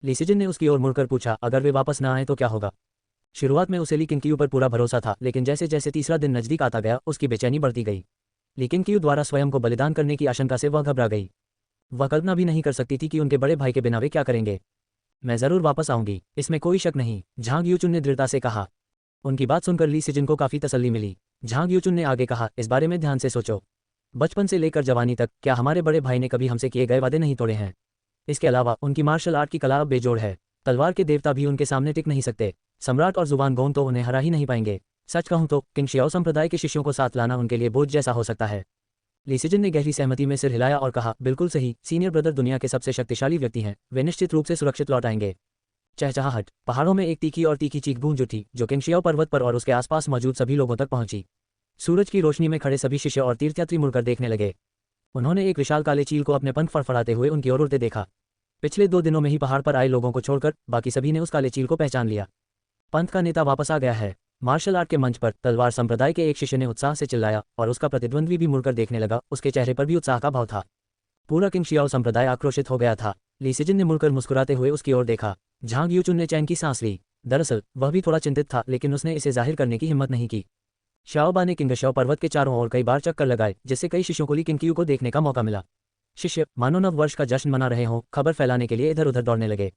ली सिजन ने उसकी ओर मुड़कर पूछा, अगर वे वापस न आए तो क्या होगा? शुरुआत में उसे ली किंग क्यू पर पूरा भरोसा था, लेकिन जैसे जैसे तीसरा दिन नजदीक आता गया उसकी बेचैनी बढ़ती गई। ली किंग क्यू द्वारा स्वयं को बलिदान करने की आशंका से वह घबरा गई। वह कल्पना भी नहीं कर सकती थी कि उनके बड़े भाई के बिना वे क्या करेंगे। मैं जरूर वापस आऊंगी, इसमें कोई शक नहीं, झांग यूचुन ने दृढ़ता से कहा। उनकी बात सुनकर ली सिजन को काफी तसल्ली मिली। झांग यूचुन ने आगे कहा, इस बारे में ध्यान से सोचो। बचपन से लेकर जवानी तक क्या हमारे बड़े भाई ने कभी हमसे किए गए वादे नहीं तोड़े हैं? इसके अलावा उनकी मार्शल आर्ट की कला अब बेजोड़ है। तलवार के देवता भी उनके सामने टिक नहीं सकते। सम्राट और जुबान गोन तो उन्हें हरा ही नहीं पाएंगे। सच कहूं तो किंग शियाओ संप्रदाय के शिष्यों को साथ लाना उनके लिए बोझ जैसा हो सकता है। ली सिजन ने गहरी सहमति में सिर हिलाया और कहा, बिल्कुल सही, सीनियर ब्रदर दुनिया के सबसे शक्तिशाली व्यक्ति हैं, वे निश्चित रूप से सुरक्षित लौट आएंगे। चहचहाहट। पहाड़ों में एक तीखी और तीखी चीख गूंज उठी जो किंग शियाओ पर्वत पर और उसके आसपास मौजूद सभी लोगों तक पहुंची। सूरज की रोशनी में खड़े सभी शिष्य और तीर्थयात्री मुड़कर देखने लगे। उन्होंने एक विशाल काले चील को अपने पंख फड़फड़ाते हुए उनकी ओर उड़ते देखा। पिछले 2 दिनों में ही पहाड़ पर आए लोगों को छोड़कर बाकी सभी ने उस काले चील को पहचान लिया। पंथ का नेता वापस आ गया है। मार्शल आर्ट के मंच पर तलवार संप्रदाय के एक शिष्य ने उत्साह से चिल्लाया और उसका प्रतिद्वंद्वी भी मुड़कर देखने लगा, उसके चेहरे पर भी उत्साह का भाव था। पूरा किंग शियाओ संप्रदाय आक्रोशित हो गया था। ली सिजन ने मुड़कर मुस्कुराते हुए उसकी ओर देखा। झांग यूचुन ने चैन की सांस ली। दरअसल वह भी थोड़ा चिंतित था, लेकिन उसने इसे जाहिर करने की हिम्मत नहीं की। शाओबा ने किंग शियाओ पर्वत के चारों ओर कई बार चक्कर लगाए, जिससे कई शिष्यों को ली किंग क्यू को देखने का मौका मिला। शिष्य मानो नव वर्ष का जश्न मना रहे हों, खबर फैलाने के लिए इधर उधर दौड़ने लगे।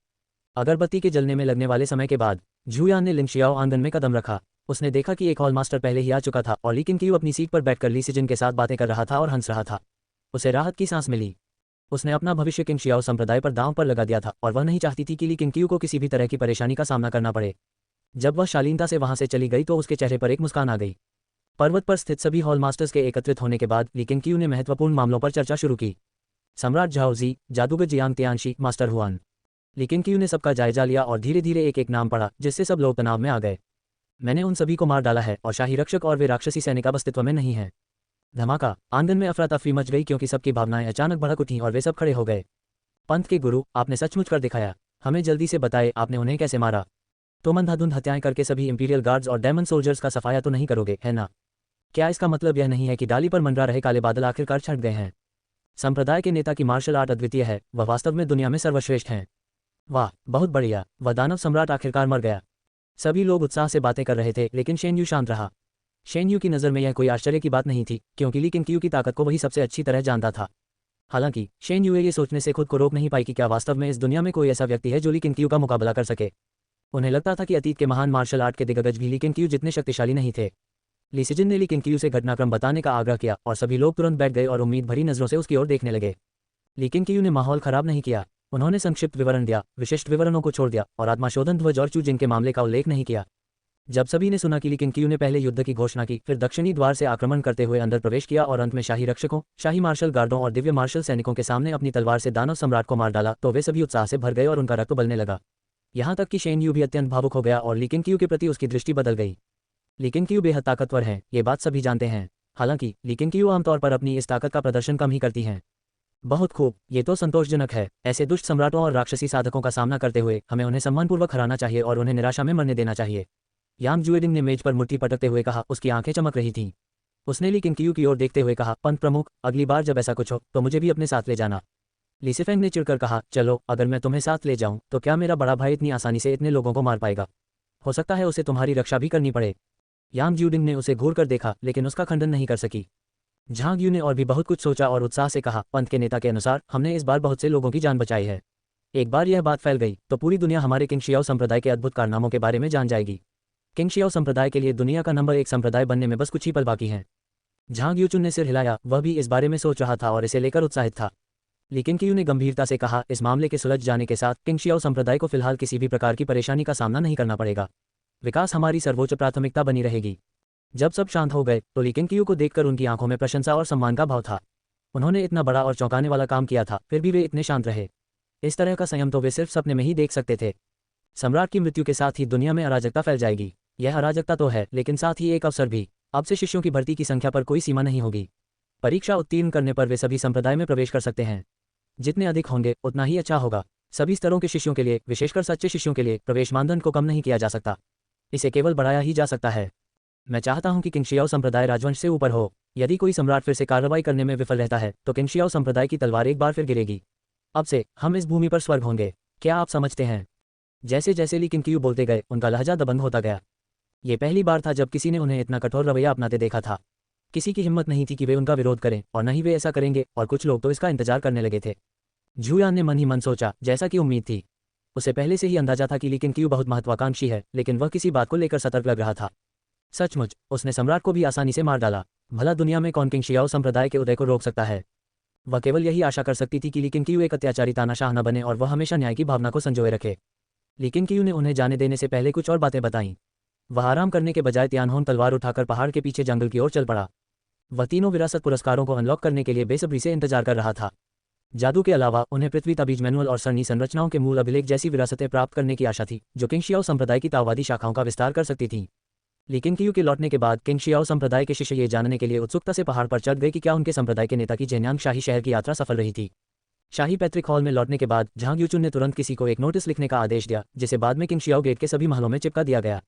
अगरबत्ती के जलने में लगने वाले समय के बाद झूयान ने लिंग शियाओ आंगन में कदम रखा। उसने देखा कि एक हॉल मास्टर पहले ही आ चुका था और ली किंग क्यू अपनी सीट पर बैठकर ली सिजन के साथ बातें कर रहा था और हंस रहा था। उसे राहत की सांस मिली। उसने अपना भविष्य किंग शियाओ संप्रदाय पर दांव पर लगा दिया था और वह नहीं चाहती थी कि ली किंग क्यू को किसी भी तरह की परेशानी का सामना करना पड़े। जब वह शालीनता से वहां से चली गई तो उसके चेहरे पर एक मुस्कान आ गई। पर्वत पर स्थित सभी हॉल मास्टर्स के एकत्रित होने के बाद ली किंग क्यू ने महत्वपूर्ण मामलों पर चर्चा शुरू की। सम्राट झाओ जी, जादूगर जियांग तियानशी, मास्टर हुआन। ली किंग क्यू ने सबका जायजा लिया और धीरे धीरे एक एक नाम पढ़ा, जिससे सब लोग तनाव में आ गए। मैंने उन सभी को मार डाला है और शाही रक्षक और वे राक्षसी सैनिक अब अस्तित्व में नहीं है। धमाका। आंगन में अफरा तफरी मच गई क्योंकि सबकी भावनाएं अचानक भड़क उठीं और वे सब खड़े हो गए। पंथ के गुरु, आपने सचमुच कर दिखाया। हमें जल्दी से बताए, आपने उन्हें कैसे मारा? तुम अंधाधुंध हत्याएं करके सभी इंपीरियल गार्ड्स और डायमंड सोल्जर्स का सफाया तो नहीं करोगे, है ना? क्या इसका मतलब यह नहीं है कि डाली पर मंडरा रहे काले बादल आखिरकार छट गए हैं? संप्रदाय के नेता की मार्शल आर्ट अद्वितीय है, वह वास्तव में दुनिया में सर्वश्रेष्ठ हैं। वाह, बहुत बढ़िया, वह दानव सम्राट आखिरकार मर गया। सभी लोग उत्साह से बातें कर रहे थे, लेकिन शेन यू शांत रहा। शेन यू की नज़र में यह कोई आश्चर्य की बात नहीं थी, क्योंकि ली किंग क्यू की ताकत को वही सबसे अच्छी तरह जानता था। हालांकि शेन यू ये सोचने से खुद को रोक नहीं पाई कि क्या वास्तव में इस दुनिया में कोई ऐसा व्यक्ति है जो ली किंग क्यू का मुकाबला कर सके। उन्हें लगता था कि अतीत के महान मार्शल आर्ट के दिग्गज भी ली किंग क्यू जितने शक्तिशाली नहीं थे। ली सिजन ने ली किंग क्यू से घटनाक्रम बताने का आग्रह किया और सभी लोग तुरंत बैठ गए और उम्मीद भरी नजरों से उसकी ओर देखने लगे। ली किंग क्यू ने माहौल खराब नहीं किया। उन्होंने संक्षिप्त विवरण दिया, विशिष्ट विवरणों को छोड़ दिया और आत्माशोधन ध्वज और चू जिन के मामले का उल्लेख नहीं किया। जब सभी ने सुना कि ली किंग क्यू ने पहले युद्ध की घोषणा की, फिर दक्षिणी द्वार से आक्रमण करते हुए अंदर प्रवेश किया और अंत में शाही रक्षकों, शाही मार्शल गार्डों और दिव्य मार्शल सैनिकों के सामने अपनी तलवार से दानव सम्राट को मार डाला, तो वे सभी उत्साह से भर गए और उनका रक्त उबलने लगा। यहाँ तक कि शेन यू भी अत्यंत भावुक हो गया और ली किंग क्यू के प्रति उसकी दृष्टि बदल गई। ली किंग क्यू बेहद ताकतवर हैं, ये बात सभी जानते हैं। हालांकि ली किंग क्यू आमतौर पर अपनी इस ताकत का प्रदर्शन कम ही करती हैं। बहुत खूब, ये तो संतोषजनक है। ऐसे दुष्ट सम्राटों और राक्षसी साधकों का सामना करते हुए हमें उन्हें सम्मानपूर्वक हराना चाहिए और उन्हें निराशा में मरने देना चाहिए। यांग जुएडिंग ने मेज पर मुट्ठी पटकते हुए कहा, उसकी आंखें चमक रही थीं। उसने ली किंगकियू की ओर देखते हुए कहा, पंत प्रमुख, अगली बार जब ऐसा कुछ हो तो मुझे भी अपने साथ ले जाना। ली सिफेंग ने चिढ़कर कहा, चलो, अगर मैं तुम्हें साथ ले जाऊं तो क्या मेरा बड़ा भाई इतनी आसानी से इतने लोगों को मार पाएगा? हो सकता है उसे तुम्हारी रक्षा भी करनी पड़े। यांग ज्यूडिंग ने उसे घूर कर देखा, लेकिन उसका खंडन नहीं कर सकी। झांग यू ने और भी बहुत कुछ सोचा और उत्साह से कहा, पंत के नेता के अनुसार हमने इस बार बहुत से लोगों की जान बचाई है। एक बार यह बात फैल गई तो पूरी दुनिया हमारे किंगशियाओ संप्रदाय के अद्भुत कारनामों के बारे में जान जाएगी। किंगशियाओ संप्रदाय के लिए दुनिया का नंबर 1 संप्रदाय बनने में बस कुछ ही पल बाकी हैं। झांग यूचुन ने सिर हिलाया, वह भी इस बारे में सोच रहा था और इसे लेकर उत्साहित था। लेकिन कियू ने गंभीरता से कहा, इस मामले के सुलझ जाने के साथ किंगशियाओ संप्रदाय को फिलहाल किसी भी प्रकार की परेशानी का सामना नहीं करना पड़ेगा। विकास हमारी सर्वोच्च प्राथमिकता बनी रहेगी। जब सब शांत हो गए तो ली किंगकियू को देखकर उनकी आंखों में प्रशंसा और सम्मान का भाव था। उन्होंने इतना बड़ा और चौंकाने वाला काम किया था, फिर भी वे इतने शांत रहे। इस तरह का संयम तो वे सिर्फ सपने में ही देख सकते थे। सम्राट की मृत्यु के साथ ही दुनिया में अराजकता फैल जाएगी। यह अराजकता तो है, लेकिन साथ ही एक अवसर भी। अब से शिष्यों की भर्ती की संख्या पर कोई सीमा नहीं होगी। परीक्षा उत्तीर्ण करने पर वे सभी संप्रदाय में प्रवेश कर सकते हैं। जितने अधिक होंगे उतना ही अच्छा होगा। सभी स्तरों के शिष्यों के लिए, विशेषकर सच्चे शिष्यों के लिए, प्रवेश मानदंड को कम नहीं किया जा सकता। इसे केवल बढ़ाया ही जा सकता है। मैं चाहता हूं कि किंगशियाओ संप्रदाय राजवंश से ऊपर हो। यदि कोई सम्राट फिर से कार्रवाई करने में विफल रहता है तो किंगशियाओ संप्रदाय की तलवार एक बार फिर गिरेगी। अब से हम इस भूमि पर स्वर्ग होंगे, क्या आप समझते हैं? जैसे जैसे ली किंगकियू बोलते गए, उनका लहजा दबंग होता गया। ये पहली बार था जब किसी ने उन्हें इतना कठोर रवैया अपनाते देखा था। किसी की हिम्मत नहीं थी कि वे उनका विरोध करें, और न ही वे ऐसा करेंगे, और कुछ लोग तो इसका इंतजार करने लगे थे। झूयान ने मन ही मन सोचा, जैसा कि उम्मीद थी। उसे पहले से ही अंदाजा था कि ली किंगकियू बहुत महत्वाकांक्षी है, लेकिन वह किसी बात को लेकर सतर्क लग रहा था। सचमुच उसने सम्राट को भी आसानी से मार डाला। भला दुनिया में कौन किंगशियाओ संप्रदाय के उदय को रोक सकता है? वह केवल यही आशा कर सकती थी कि ली किंगकियू एक अत्याचारी तानाशाह न बने और वह हमेशा न्याय की भावना को संजोए रखे। ली किंगकियू ने उन्हें जाने देने से पहले कुछ और बातें बताईं। वह आराम करने के बजाय तियानहोन तलवार उठाकर पहाड़ के पीछे जंगल की ओर चल पड़ा। वह तीनों विरासत पुरस्कारों को अनलॉक करने के लिए बेसब्री से इंतजार कर रहा था। जादू के अलावा उन्हें पृथ्वी ताबीज मैनुअल और सरनी संरचनाओं के मूल अभिलेख जैसी विरासतें प्राप्त करने की आशा थी, जो किंगशियाओ संप्रदाय की ताओवादी शाखाओं का विस्तार कर सकती थीं। लेकिन किंगकियू के लौटने के बाद किंगशियाओ संप्रदाय के शिष्य ये जानने के लिए उत्सुकता से पहाड़ पर चढ़ गए कि क्या उनके संप्रदाय के नेता की जेन्यांग शाही शहर की यात्रा सफल रही थी। शाही पैतृक हॉल में लौटने के बाद झांग यूचुन ने तुरंत किसी को एक नोटिस लिखने का आदेश दिया, जिसे बाद में किंगशियाओ गेट के सभी महलों में चिपका दिया गया।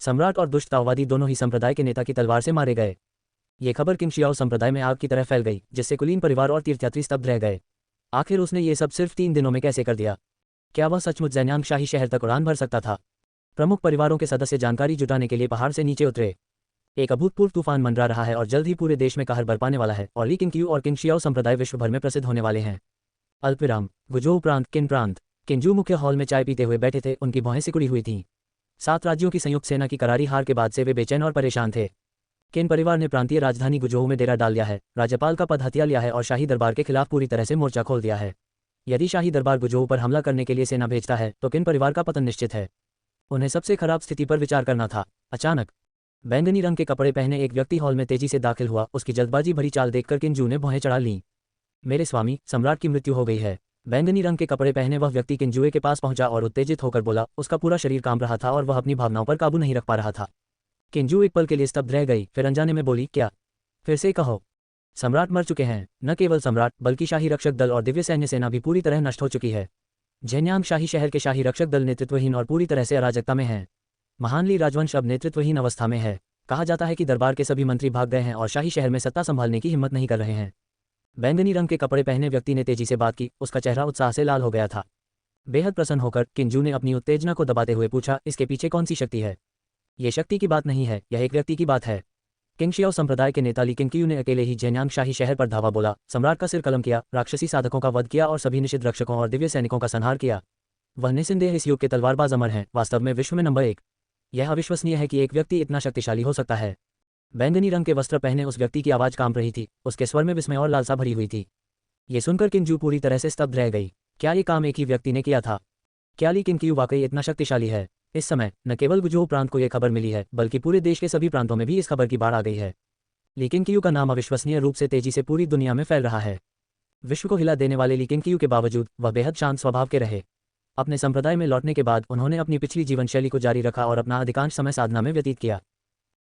सम्राट और दुष्ट ताओवादी दोनों ही संप्रदाय के नेता की तलवार से मारे गए। ये खबर किंगशियाओ संप्रदाय में आग की तरह फैल गई, जिससे कुलीन परिवार और तीर्थयात्री स्तब्ध रह गए। आखिर उसने ये सब सिर्फ 3 दिनों में कैसे कर दिया? क्या वह सचमुच जेन्यांग शाही शहर तक उड़ान भर सकता था? प्रमुख परिवारों के सदस्य जानकारी जुटाने के लिए पहाड़ से नीचे उतरे। एक अभूतपूर्व तूफान मंडरा रहा है और जल्द ही पूरे देश में कहर बरपाने वाला है, और ली किंगकियू और किंगशियाओ संप्रदाय विश्व भर में प्रसिद्ध होने वाले हैं। अल्पविराम। गुजोऊ प्रांत। किन प्रांत। किंजू मुख्य हॉल में चाय पीते हुए बैठे थे, उनकी भौहें सिकुड़ी हुई थीं। 7 राज्यों की संयुक्त सेना की करारी हार के बाद से वे बेचैन और परेशान थे। किन परिवार ने प्रांतीय राजधानी गुजोऊ में डेरा डाल लिया है, राज्यपाल का पद हथिया लिया है और शाही दरबार के खिलाफ पूरी तरह से मोर्चा खोल दिया है। यदि शाही दरबार गुजोऊ पर हमला करने के लिए सेना भेजता है तो किन परिवार का पतन निश्चित है। उन्हें सबसे खराब स्थिति पर विचार करना था। अचानक बैंगनी रंग के कपड़े पहने एक व्यक्ति हॉल में तेजी से दाखिल हुआ। उसकी जल्दबाजी भरी चाल देखकर किंजू ने भौहें चढ़ा लीं। मेरे स्वामी, सम्राट की मृत्यु हो गई है। बैंगनी रंग के कपड़े पहने वह व्यक्ति किंजुए के पास पहुंचा और उत्तेजित होकर बोला। उसका पूरा शरीर कांप रहा था और वह अपनी भावनाओं पर काबू नहीं रख पा रहा था। किंजू एक पल के लिए स्तब्ध रह गई, फिर अनजाने में बोली, क्या? फिर से कहो। सम्राट मर चुके हैं। न केवल सम्राट, बल्कि शाही रक्षक दल और दिव्य सैन्य सेना भी पूरी तरह नष्ट हो चुकी है। जेन्यांग शाही शहर के शाही रक्षक दल नेतृत्वहीन और पूरी तरह से अराजकता में है। महान ली राजवंश अब नेतृत्वहीन अवस्था में है। कहा जाता है कि दरबार के सभी मंत्री भाग गए हैं और शाही शहर में सत्ता संभालने की हिम्मत नहीं कर रहे हैं। बैंगनी रंग के कपड़े पहने व्यक्ति ने तेजी से बात की। उसका चेहरा उत्साह से लाल हो गया था। बेहद प्रसन्न होकर किंजू ने अपनी उत्तेजना को दबाते हुए पूछा, इसके पीछे कौन सी शक्ति है? ये शक्ति की बात नहीं है, यह एक व्यक्ति की बात है। किंगशियाओ संप्रदाय के नेता ली किंगकियू ने अकेले ही जेन्यांग शाही शहर पर धावा बोला, सम्राट का सिर कलम किया, राक्षसी साधकों का वध किया और सभी निषिद्ध रक्षकों और दिव्य सैनिकों का संहार किया। वह निस्संदेह इस युग के तलवारबाज अमर हैं, वास्तव में विश्व में नंबर 1। यह अविश्वसनीय है कि एक व्यक्ति इतना शक्तिशाली हो सकता है। बैंगनी रंग के वस्त्र पहने उस व्यक्ति की आवाज कांप रही थी। उसके स्वर में विस्मय और लालसा भरी हुई थी। ये सुनकर किंजू पूरी तरह से स्तब्ध रह गई। क्या ये काम एक ही व्यक्ति ने किया था? क्या ली किंगकियू वाकई इतना शक्तिशाली है? इस समय न केवल गुजोऊ प्रांत को यह खबर मिली है, बल्कि पूरे देश के सभी प्रांतों में भी इस खबर की बाढ़ आ गई है। ली किंगकियू का नाम अविश्वसनीय रूप से तेजी से पूरी दुनिया में फैल रहा है। विश्व को हिला देने वाले ली किंगकियू के बावजूद वह बेहद शांत स्वभाव के रहे। अपने संप्रदाय में लौटने के बाद उन्होंने अपनी पिछली जीवन शैली को जारी रखा और अपना अधिकांश समय साधना में व्यतीत किया।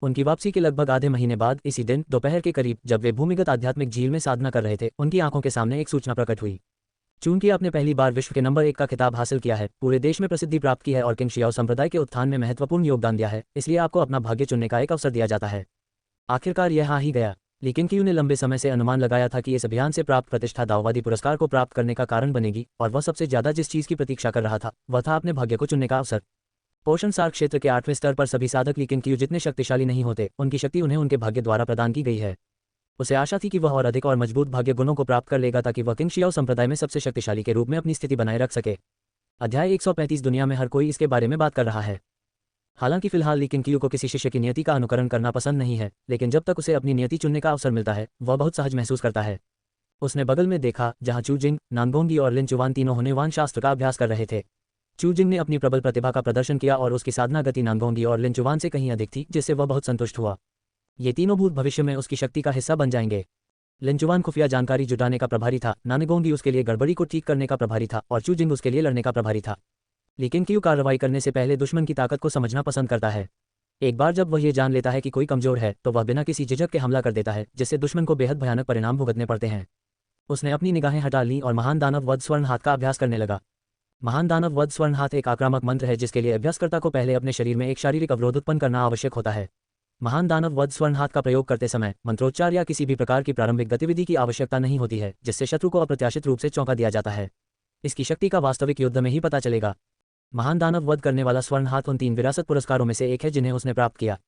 उनकी वापसी के लगभग आधे महीने बाद इसी दिन दोपहर के करीब, जब वे भूमिगत आध्यात्मिक झील में साधना कर रहे थे, उनकी आंखों के सामने एक सूचना प्रकट हुई। चूंकि आपने पहली बार विश्व के नंबर 1 का खिताब हासिल किया है, पूरे देश में प्रसिद्धि प्राप्त की है और किंगशियाओ संप्रदाय के उत्थान में महत्वपूर्ण योगदान दिया है, इसलिए आपको अपना भाग्य चुनने का एक अवसर दिया जाता है। आखिरकार यह आ ही गया। लेकिन क्यू ने लंबे समय से अनुमान लगाया था कि इस अभियान से प्राप्त प्रतिष्ठा दाववादी पुरस्कार को प्राप्त करने का कारण बनेगी, और वह सबसे ज्यादा जिस चीज की प्रतीक्षा कर रहा था वह था अपने भाग्य को चुनने का अवसर। पोषण सार क्षेत्र के 8वें स्तर पर सभी साधक लेकिन क्यू जितने शक्तिशाली नहीं होते, उनकी शक्ति उन्हें उनके भाग्य द्वारा प्रदान की गई है। उसे आशा थी कि वह और अधिक और मजबूत भाग्य गुणों को प्राप्त कर लेगा ताकि वह किंग शियाओ संप्रदाय में सबसे शक्तिशाली के रूप में अपनी स्थिति बनाए रख सके। अध्याय 135। दुनिया में हर कोई इसके बारे में बात कर रहा है। हालांकि फिलहाल ली किंग को किसी शिष्य की नियति का अनुकरण करना पसंद नहीं है, लेकिन जब तक उसे अपनी नियति चुनने का अवसर मिलता है वह बहुत सहज महसूस करता है। उसने बगल में देखा जहां चू जिंग, नानगोंगी और लिन चुवान तीनों हुनेवान शास्त्र का अभ्यास कर रहे थे। चू जिंग ने अपनी प्रबल प्रतिभा का प्रदर्शन किया और उसकी साधना गति नानगोंगी और लिन चुवान से कहीं अधिक थी, जिससे वह बहुत संतुष्ट हुआ। ये तीनों भूत भविष्य में उसकी शक्ति का हिस्सा बन जाएंगे। लिन चुवान खुफिया जानकारी जुटाने का प्रभारी था, नानगोंगी उसके लिए गड़बड़ी को ठीक करने का प्रभारी था और चू जिंग उसके लिए लड़ने का प्रभारी था। लेकिन क्यू कार्रवाई करने से पहले दुश्मन की ताकत को समझना पसंद करता है। एक बार जब वह ये जान लेता है कि कोई कमजोर है तो वह बिना किसी झिझक के हमला कर देता है, जिससे दुश्मन को बेहद भयानक परिणाम भुगतने पड़ते हैं। उसने अपनी निगाहें हटा ली और महान दानव वध स्वर्ण हाथ का अभ्यास करने लगा। महान दानव वध स्वर्ण हाथ एक आक्रामक मंत्र है जिसके लिए अभ्यासकर्ता को पहले अपने शरीर में एक शारीरिक अवरोध उत्पन्न करना आवश्यक होता है। महान दानव वध स्वर्ण हाथ का प्रयोग करते समय मंत्रोच्चार या किसी भी प्रकार की प्रारंभिक गतिविधि की आवश्यकता नहीं होती है, जिससे शत्रु को अप्रत्याशित रूप से चौंका दिया जाता है। इसकी शक्ति का वास्तविक युद्ध में ही पता चलेगा। महान दानव वध करने वाला स्वर्ण हाथ उन 3 विरासत पुरस्कारों में से एक है जिन्हें उसने प्राप्त किया।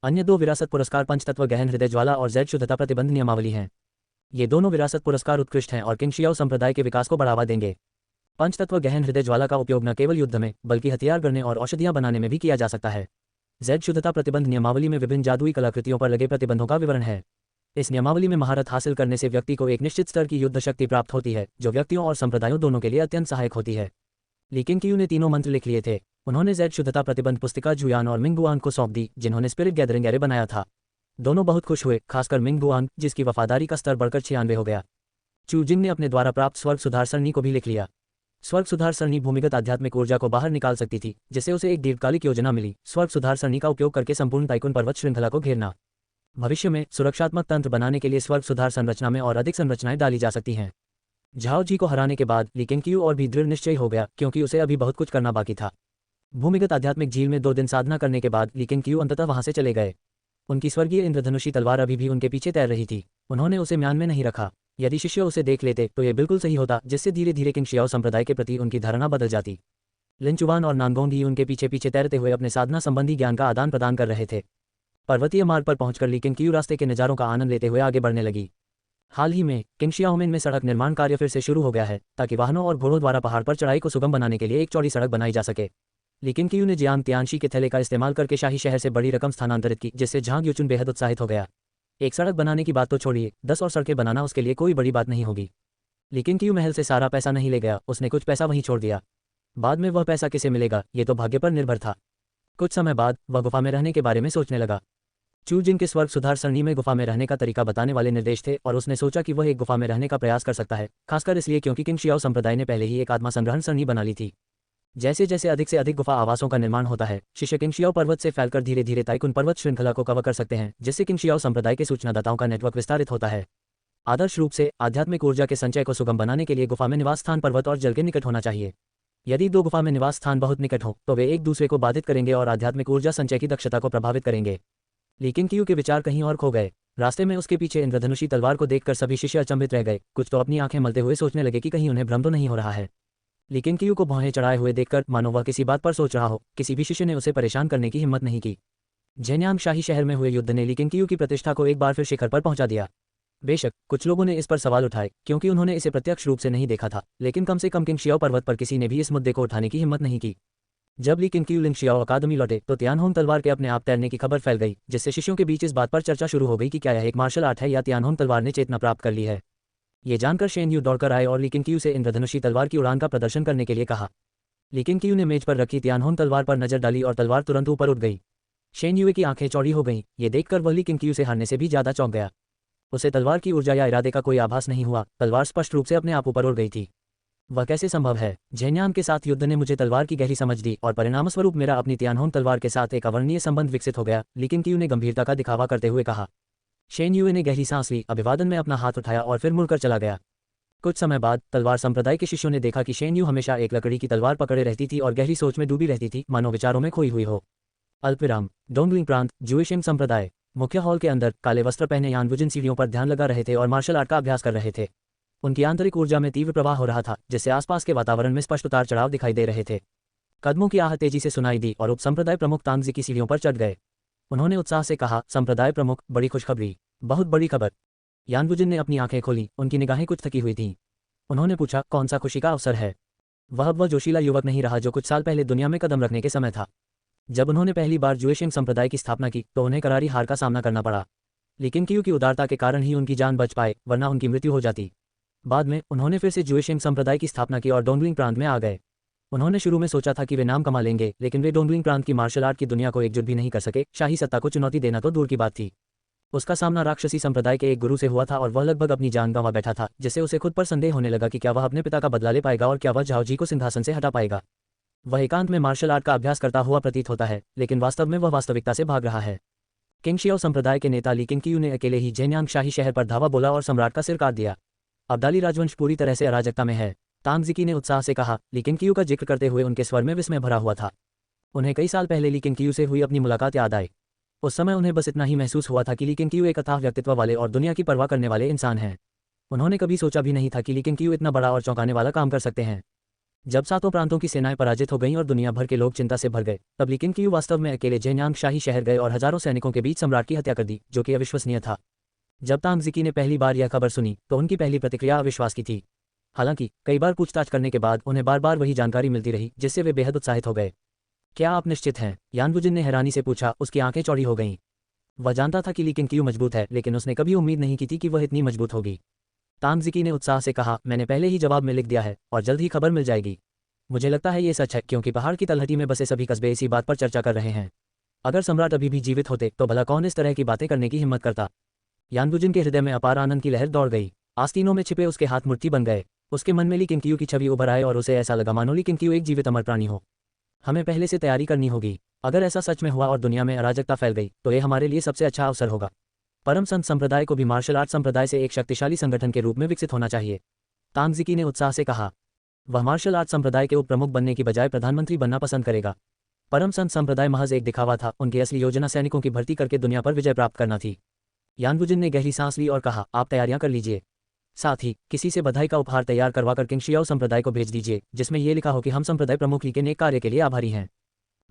अन्य 2 विरासत पुरस्कार पंचतत्व गहन हृदय ज्वाला और जेड शुद्धता प्रतिबंध नियमावली हैं। ये दोनों विरासत पुरस्कार उत्कृष्ट हैं और किंग शियाओ संप्रदाय के विकास को बढ़ावा देंगे। पंचतत्व गहन हृदय ज्वाला का उपयोग न केवल युद्ध में बल्कि हथियार गढ़ने और औषधियां बनाने में भी किया जा सकता है। जेड शुद्धता प्रतिबंध नियमावली में विभिन्न जादुई कलाकृतियों पर लगे प्रतिबंधों का विवरण है। इस नियमावली में महारत हासिल करने से व्यक्ति को एक निश्चित स्तर की युद्ध शक्ति प्राप्त होती है, जो व्यक्तियों और संप्रदायों दोनों के लिए अत्यंत सहायक होती है। लेकिन क्यू ने तीनों मंत्र लिख लिए थे। उन्होंने जेड शुद्धता प्रतिबंध पुस्तिका जुयान और मिंग बुआन को सौंप दी, जिन्होंने स्पिरिट गैदरिंग एरे बनाया था। दोनों बहुत खुश हुए, खासकर मिंग बुआन, जिसकी वफादारी का स्तर बढ़कर 96 हो गया। चू जिंग ने अपने द्वारा प्राप्त स्वर्ग सुधार सरणी को भी लिख लिया। स्वर्ग सुधार सरणी भूमिगत आध्यात्मिक ऊर्जा को बाहर निकाल सकती थी, जिससे उसे एक दीर्घकालिक योजना मिली, स्वर्ग सुधार सरणी का उपयोग करके संपूर्ण टाइकुन पर्वत श्रृंखला को घेरना। भविष्य में सुरक्षात्मक तंत्र बनाने के लिए स्वर्ग सुधार संरचना में और अधिक संरचनाएं डाली जा सकती हैं। झाओ जी को हराने के बाद ली किंग और भी दृढ़ निश्चय हो गया, क्योंकि उसे अभी बहुत कुछ करना बाकी था। भूमिगत आध्यात्मिक झील में 2 दिन साधना करने के बाद ली किंग अंततः वहां से चले गए। उनकी स्वर्गीय इंद्रधनुषी तलवार अभी भी उनके पीछे तैर रही थी। उन्होंने उसे म्यान में नहीं रखा। यदि शिष्य उसे देख लेते तो ये बिल्कुल सही होता, जिससे धीरे धीरे किंग शियाओ संप्रदाय के प्रति उनकी धारणा बदल जाती। लिन चुवान और नानगोंग उनके पीछे पीछे तैरते हुए अपने साधना संबंधी ज्ञान का आदान प्रदान कर रहे थे। पर्वतीय मार्ग पर पहुंचकर ली किंग रास्ते के नज़ारों का आनंद लेते हुए आगे बढ़ने लगी। हाल ही में किंग शियाओमिन में सड़क निर्माण कार्य फिर से शुरू हो गया है, ताकि वाहनों और घोड़ों द्वारा पहाड़ पर चढ़ाई को सुगम बनाने के लिए एक चौड़ी सड़क बनाई जा सके। लेकिन क्यू ने जियांग तियानशी के थैले का इस्तेमाल करके शाही शहर से बड़ी रकम स्थानांतरित की, जिससे झांग युचुन बेहद उत्साहित हो गया। एक सड़क बनाने की बात तो छोड़िए, 10 और सड़कें बनाना उसके लिए कोई बड़ी बात नहीं होगी। लेकिन क्यू महल से सारा पैसा नहीं ले गया, उसने कुछ पैसा वहीं छोड़ दिया। बाद में वह पैसा किसे मिलेगा ये तो भाग्य पर निर्भर था। कुछ समय बाद वह गुफा में रहने के बारे में सोचने लगा। चू जिंग के स्वर्ग सुधार सरणी में गुफा में रहने का तरीका बताने वाले निर्देश थे और उसने सोचा कि वह एक गुफा में रहने का प्रयास कर सकता है, खासकर इसलिए क्योंकि किंग शियाओ संप्रदाय ने पहले ही एक आत्मा संग्रहण सरणी बना ली थी। जैसे जैसे अधिक से अधिक गुफा आवासों का निर्माण होता है, शिष्य किंग शियाओ पर्वत से फैलकर धीरे धीरे टाइकुन पर्वत श्रृंखला को कवर कर सकते हैं, जिससे किंग शियाओ संप्रदाय के सूचनादाताओं का नेटवर्क विस्तारित होता है। आदर्श रूप से आध्यात्मिक ऊर्जा के संचय को सुगम बनाने के लिए गुफा में निवास स्थान पर्वत और जल के निकट होना चाहिए। यदि 2 गुफा में निवास स्थान बहुत निकट हो तो वे एक दूसरे को बाधित करेंगे और आध्यात्मिक ऊर्जा संचय की दक्षता को प्रभावित करेंगे। लेकिन क्यू के विचार कहीं और खो गए। रास्ते में उसके पीछे इंद्रधनुषी तलवार को देखकर सभी शिष्य अचंभित रह गए। कुछ तो अपनी आंखें मलते हुए सोचने लगे कि कहीं उन्हें भ्रम तो नहीं हो रहा है। लेकिन क्यू को भौहें चढ़ाए हुए देखकर मानो वह किसी बात पर सोच रहा हो, किसी भी शिष्य ने उसे परेशान करने की हिम्मत नहीं की। झेन्यांग शाही शहर में हुए युद्ध ने लेकिन क्यू की प्रतिष्ठा को एक बार फिर शिखर पर पहुंचा दिया। बेशक कुछ लोगों ने इस पर सवाल उठाए, क्योंकि उन्होंने इसे प्रत्यक्ष रूप से नहीं देखा था, लेकिन कम से कम किंग शियाओ पर्वत पर किसी ने भी इस मुद्दे को उठाने की हिम्मत नहीं की। जब ली किंग लिंग शियाओ अकादमी लौटे तो तियानहोंग तलवार के अपने आप तैरने की खबर फैल गई, जिससे शिष्यों के बीच इस बात पर चर्चा शुरू हो गई कि क्या यह एक मार्शल आर्ट है या तियानहोंग तलवार ने चेतना प्राप्त कर ली है। ये जानकर शेन यू दौड़कर आए और ली किंग से इंद्रधनुषी तलवार की उड़ान का प्रदर्शन करने के लिए कहा। ली किंग ने मेज पर रखी तियानहोंग तलवार पर नजर डाली और तलवार तुरंत ऊपर उठ गई। शेन युए की आंखें चौड़ी हो गईं। ये देखकर वह ली किंग से हारने से भी ज्यादा चौंक गया। उसे तलवार की ऊर्जा या इरादे का कोई आभास नहीं हुआ। तलवार स्पष्ट रूप से अपने आप ऊपर उड़ गई थी। वह कैसे संभव है? झेन्यांग के साथ युद्ध ने मुझे तलवार की गहरी समझ दी और परिणामस्वरूप मेरा अपनी तियानहोंग तलवार के साथ एक अवर्णनीय संबंध विकसित हो गया, लेकिन क्यू ने गंभीरता का दिखावा करते हुए कहा। शेन युए ने गहरी सांस ली, अभिवादन में अपना हाथ उठाया और फिर मुड़कर चला गया। कुछ समय बाद तलवार संप्रदाय के शिष्यों ने देखा कि शेन यू हमेशा एक लकड़ी की तलवार पकड़े रहती थी और गहरी सोच में डूबी रहती थी, मानो विचारों में खोई हुई हो। अल्पविराम। डोंगलिंग प्रांत, जुएशिंग संप्रदाय। मुख्य हॉल के अंदर काले वस्त्र पहने यानवुजिन सीढ़ियों पर ध्यान लगा रहे थे और मार्शल आर्ट का अभ्यास कर रहे थे। उनकी आंतरिक ऊर्जा में तीव्र प्रवाह हो रहा था, जिससे आसपास के वातावरण में स्पष्ट उतार चढ़ाव दिखाई दे रहे थे। कदमों की आहट तेजी से सुनाई दी और उपसंप्रदाय प्रमुख तांगजी की सीढ़ियों पर चढ़ गए। उन्होंने उत्साह से कहा, संप्रदाय प्रमुख, बड़ी खुशखबरी, बहुत बड़ी खबर। यानवुजिन ने अपनी आंखें खोली, उनकी निगाहें कुछ थकी हुई थीं। उन्होंने पूछा, कौन सा खुशी का अवसर है? वह जोशीला युवक नहीं रहा जो कुछ साल पहले दुनिया में कदम रखने के समय था। जब उन्होंने पहली बार जुएशिंग संप्रदाय की स्थापना की तो उन्हें करारी हार का सामना करना पड़ा। लेकिन क्यू की उदारता के कारण ही उनकी जान बच पाए, वरना उनकी मृत्यु हो जाती। बाद में उन्होंने फिर से जुएशिंग संप्रदाय की स्थापना की और डोंगलिंग प्रांत में आ गए। उन्होंने शुरू में सोचा था कि वे नाम कमा लेंगे, लेकिन वे डोंगलिंग प्रांत की मार्शल आर्ट की दुनिया को एकजुट भी नहीं कर सके। शाही सत्ता को चुनौती देना तो दूर की बात थी। उसका सामना राक्षसी संप्रदाय के एक गुरु से हुआ था और वह लगभग अपनी जान गंवा बैठा था, जिससे उसे खुद पर संदेह होने लगा कि क्या वह अपने पिता का बदला ले पाएगा और क्या वह झाओजी को सिंहासन से हटा पाएगा। वह एकांत में मार्शल आर्ट का अभ्यास करता हुआ प्रतीत होता है, लेकिन वास्तव में वह वास्तविकता से भाग रहा है। किंगशियाओ संप्रदाय के नेता ली किंगकियू ने अकेले ही जेन्यांग शाही शहर पर धावा बोला और सम्राट का सिर काट दिया। अब्दाली राजवंश पूरी तरह से अराजकता में है, तांगजिकी ने उत्साह से कहा। ली किंगकियू का जिक्र करते हुए उनके स्वर में विस्मय भरा हुआ था। उन्हें कई साल पहले ली किंगकियू से हुई अपनी मुलाकात याद आई। उस समय उन्हें बस इतना ही महसूस हुआ था कि ली किंगकियू एक अथाह व्यक्तित्व वाले और दुनिया की परवाह करने वाले इंसान हैं। उन्होंने कभी सोचा भी नहीं था कि ली किंगकियू इतना बड़ा और चौंकाने वाला काम कर सकते हैं। जब सातों प्रांतों की सेनाएं पराजित हो गईं और दुनिया भर के लोग चिंता से भर गए, तब ली किंगकियू वास्तव में अकेले जेन्यांग शाही शहर गए और हजारों सैनिकों के बीच सम्राट की हत्या कर दी, जो कि अविश्वसनीय था। जब तांगजिकी ने पहली बार यह खबर सुनी तो उनकी पहली प्रतिक्रिया अविश्वास की थी। हालांकि कई बार पूछताछ करने के बाद उन्हें बार बार वही जानकारी मिलती रही, जिससे वे बेहद उत्साहित हो गए। क्या आप निश्चित हैं? यानवुजिन ने हैरानी से पूछा। उसकी आंखें चौड़ी हो गईं। वह जानता था कि ली किंगकियू मजबूत है, लेकिन उसने कभी उम्मीद नहीं की थी कि वह इतनी मजबूत होगी। तांगजिकी ने उत्साह से कहा, मैंने पहले ही जवाब में लिख दिया है और जल्द ही खबर मिल जाएगी। मुझे लगता है ये सच है, क्योंकि पहाड़ की तलहटी में बसे सभी कस्बे इसी बात पर चर्चा कर रहे हैं। अगर सम्राट अभी भी जीवित होते तो भला कौन इस तरह की बातें करने की हिम्मत करता। यानवुजिन के हृदय में अपार आनंद की लहर दौड़ गई। आस्तीनों में छिपे उसके हाथ मुट्ठी बन गए। उसके मन में ली किंगकियू की छवि उभर आए और उसे ऐसा लगा मानो ली किंगकियू एक जीवित अमर प्राणी हो। हमें पहले से तैयारी करनी होगी। अगर ऐसा सच में हुआ और दुनिया में अराजकता फैल गई तो ये हमारे लिए सबसे अच्छा अवसर होगा। परम संत संप्रदाय को भी मार्शल आर्ट संप्रदाय से एक शक्तिशाली संगठन के रूप में विकसित होना चाहिए, तांगजिकी ने उत्साह से कहा। वह मार्शल आर्ट संप्रदाय के उप प्रमुख बनने की बजाय प्रधानमंत्री बनना पसंद करेगा। परम संत संप्रदाय महज एक दिखावा था, उनकी असली योजना सैनिकों की भर्ती करके दुनिया पर विजय प्राप्त करना थी। यानवुजिन ने गहरी सांस ली और कहा, आप तैयारियां कर लीजिए। साथ ही किसी से बधाई का उपहार तैयार करवाकर किंगशियाओ संप्रदाय को भेज दीजिए, जिसमें यह लिखा हो कि हम संप्रदाय प्रमुख ली के नेक कार्य के लिए आभारी हैं।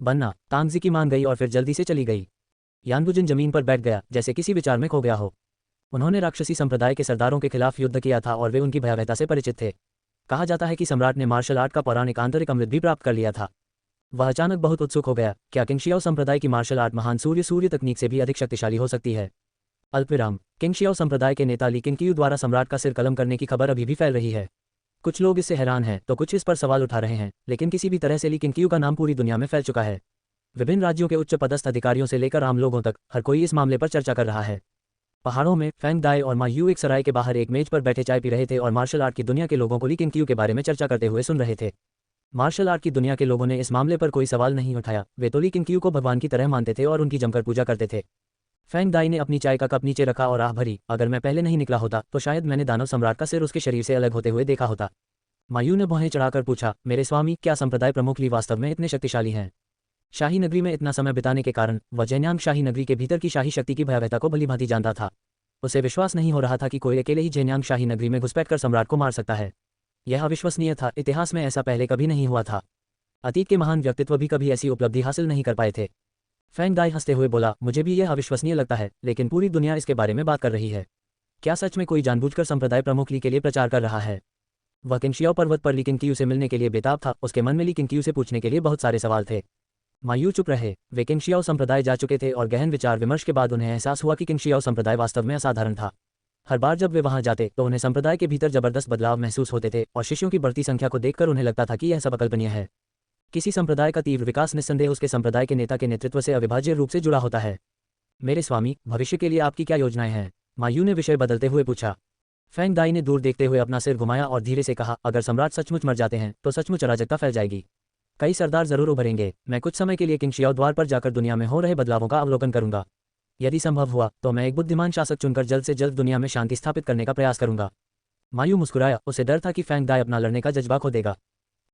बनना। तांगजिकी मान गई और फिर जल्दी से चली गई। यानवुजिन जमीन पर बैठ गया, जैसे किसी विचार में खो गया हो। उन्होंने राक्षसी संप्रदाय के सरदारों के खिलाफ युद्ध किया था और वे उनकी भयावहता से परिचित थे। कहा जाता है कि सम्राट ने मार्शल आर्ट का पौराणिक आंतरिक अमृत भी प्राप्त कर लिया था। वह अचानक बहुत उत्सुक हो गया, क्या किंगशियाओ संप्रदाय की मार्शल आर्ट महान सूर्य तकनीक से भी अधिक शक्तिशाली हो सकती है? अल्पविराम। किंगशियाओ संप्रदाय के नेता ली किंगकियू द्वारा सम्राट का सिर कलम करने की खबर अभी भी फैल रही है। कुछ लोग इससे हैरान हैं तो कुछ इस पर सवाल उठा रहे हैं, लेकिन किसी भी तरह से ली किंगकियू का नाम पूरी दुनिया में फैल चुका है। विभिन्न राज्यों के उच्च पदस्थ अधिकारियों से लेकर आम लोगों तक हर कोई इस मामले पर चर्चा कर रहा है। पहाड़ों में फेंग दाई और मा यू एक सराय के बाहर एक मेज पर बैठे चाय पी रहे थे और मार्शल आर्ट की दुनिया के लोगों को ली किंगकियू के बारे में चर्चा करते हुए सुन रहे थे। मार्शल आर्ट की दुनिया के लोगों ने इस मामले पर कोई सवाल नहीं उठाया। वे तो ली किंगकियू को भगवान की तरह मानते थे और उनकी जमकर पूजा करते थे। फेंग दाई ने अपनी चाय का कप नीचे रखा और आह भरी, अगर मैं पहले नहीं निकला होता तो शायद मैंने दानव सम्राट का सिर उसके शरीर से अलग होते हुए देखा होता। मायू ने भौहें चढ़ाकर पूछा, मेरे स्वामी, क्या संप्रदाय प्रमुख ली वास्तव में इतने शक्तिशाली हैं? शाही नगरी में इतना समय बिताने के कारण वह जेन्यांग शाही नगरी के भीतर की शाही शक्ति की भयावहता को भलीभांति जानता था। उसे विश्वास नहीं हो रहा था कि कोई अकेले ही जेन्यांग शाही नगरी में घुसपैठ कर सम्राट को मार सकता है। यह अविश्वसनीय था, इतिहास में ऐसा पहले कभी नहीं हुआ था। अतीत के महान व्यक्तित्व भी कभी ऐसी उपलब्धि हासिल नहीं कर पाए थे। फेंग दाई हंसते हुए बोला, मुझे भी यह अविश्वसनीय लगता है, लेकिन पूरी दुनिया इसके बारे में बात कर रही है। क्या सच में कोई जानबूझकर संप्रदाय प्रमुख ली के लिए प्रचार कर रहा है? वह किंगशियाओ पर्वत पर ली किंगकियू से मिलने के लिए बेताब था। उसके मन में ली किंगकियू से पूछने के लिए बहुत सारे सवाल थे। मायू चुप रहे। वे किंगशियाओ संप्रदाय जा चुके थे और गहन विचार विमर्श के बाद उन्हें एहसास हुआ कि किंगशियाओ संप्रदाय वास्तव में असाधारण था। हर बार जब वे वहां जाते तो उन्हें संप्रदाय के भीतर जबरदस्त बदलाव महसूस होते थे और शिष्यों की बढ़ती संख्या को देखकर उन्हें लगता था कि यह सब अकल्पनीय है। किसी संप्रदाय का तीव्र विकास निस्संदेह उसके संप्रदाय के नेता के नेतृत्व से अविभाज्य रूप से जुड़ा होता है। मेरे स्वामी, भविष्य के लिए आपकी क्या योजनाएं हैं? मायू ने विषय बदलते हुए पूछा। फेंग दाई ने दूर देखते हुए अपना सिर घुमाया और धीरे से कहा, अगर सम्राट सचमुच मर जाते हैं तो सचमुच अराजकता फैल जाएगी। कई सरदार जरूर उभरेंगे। मैं कुछ समय के लिए किंगशियाओ द्वार पर जाकर दुनिया में हो रहे बदलावों का अवलोकन करूंगा। यदि संभव हुआ तो मैं एक बुद्धिमान शासक चुनकर जल्द से जल्द दुनिया में शांति स्थापित करने का प्रयास करूंगा। मायू मुस्कुराया। उसे डर था कि फेंग दाई अपना लड़ने का जज्बा खो देगा।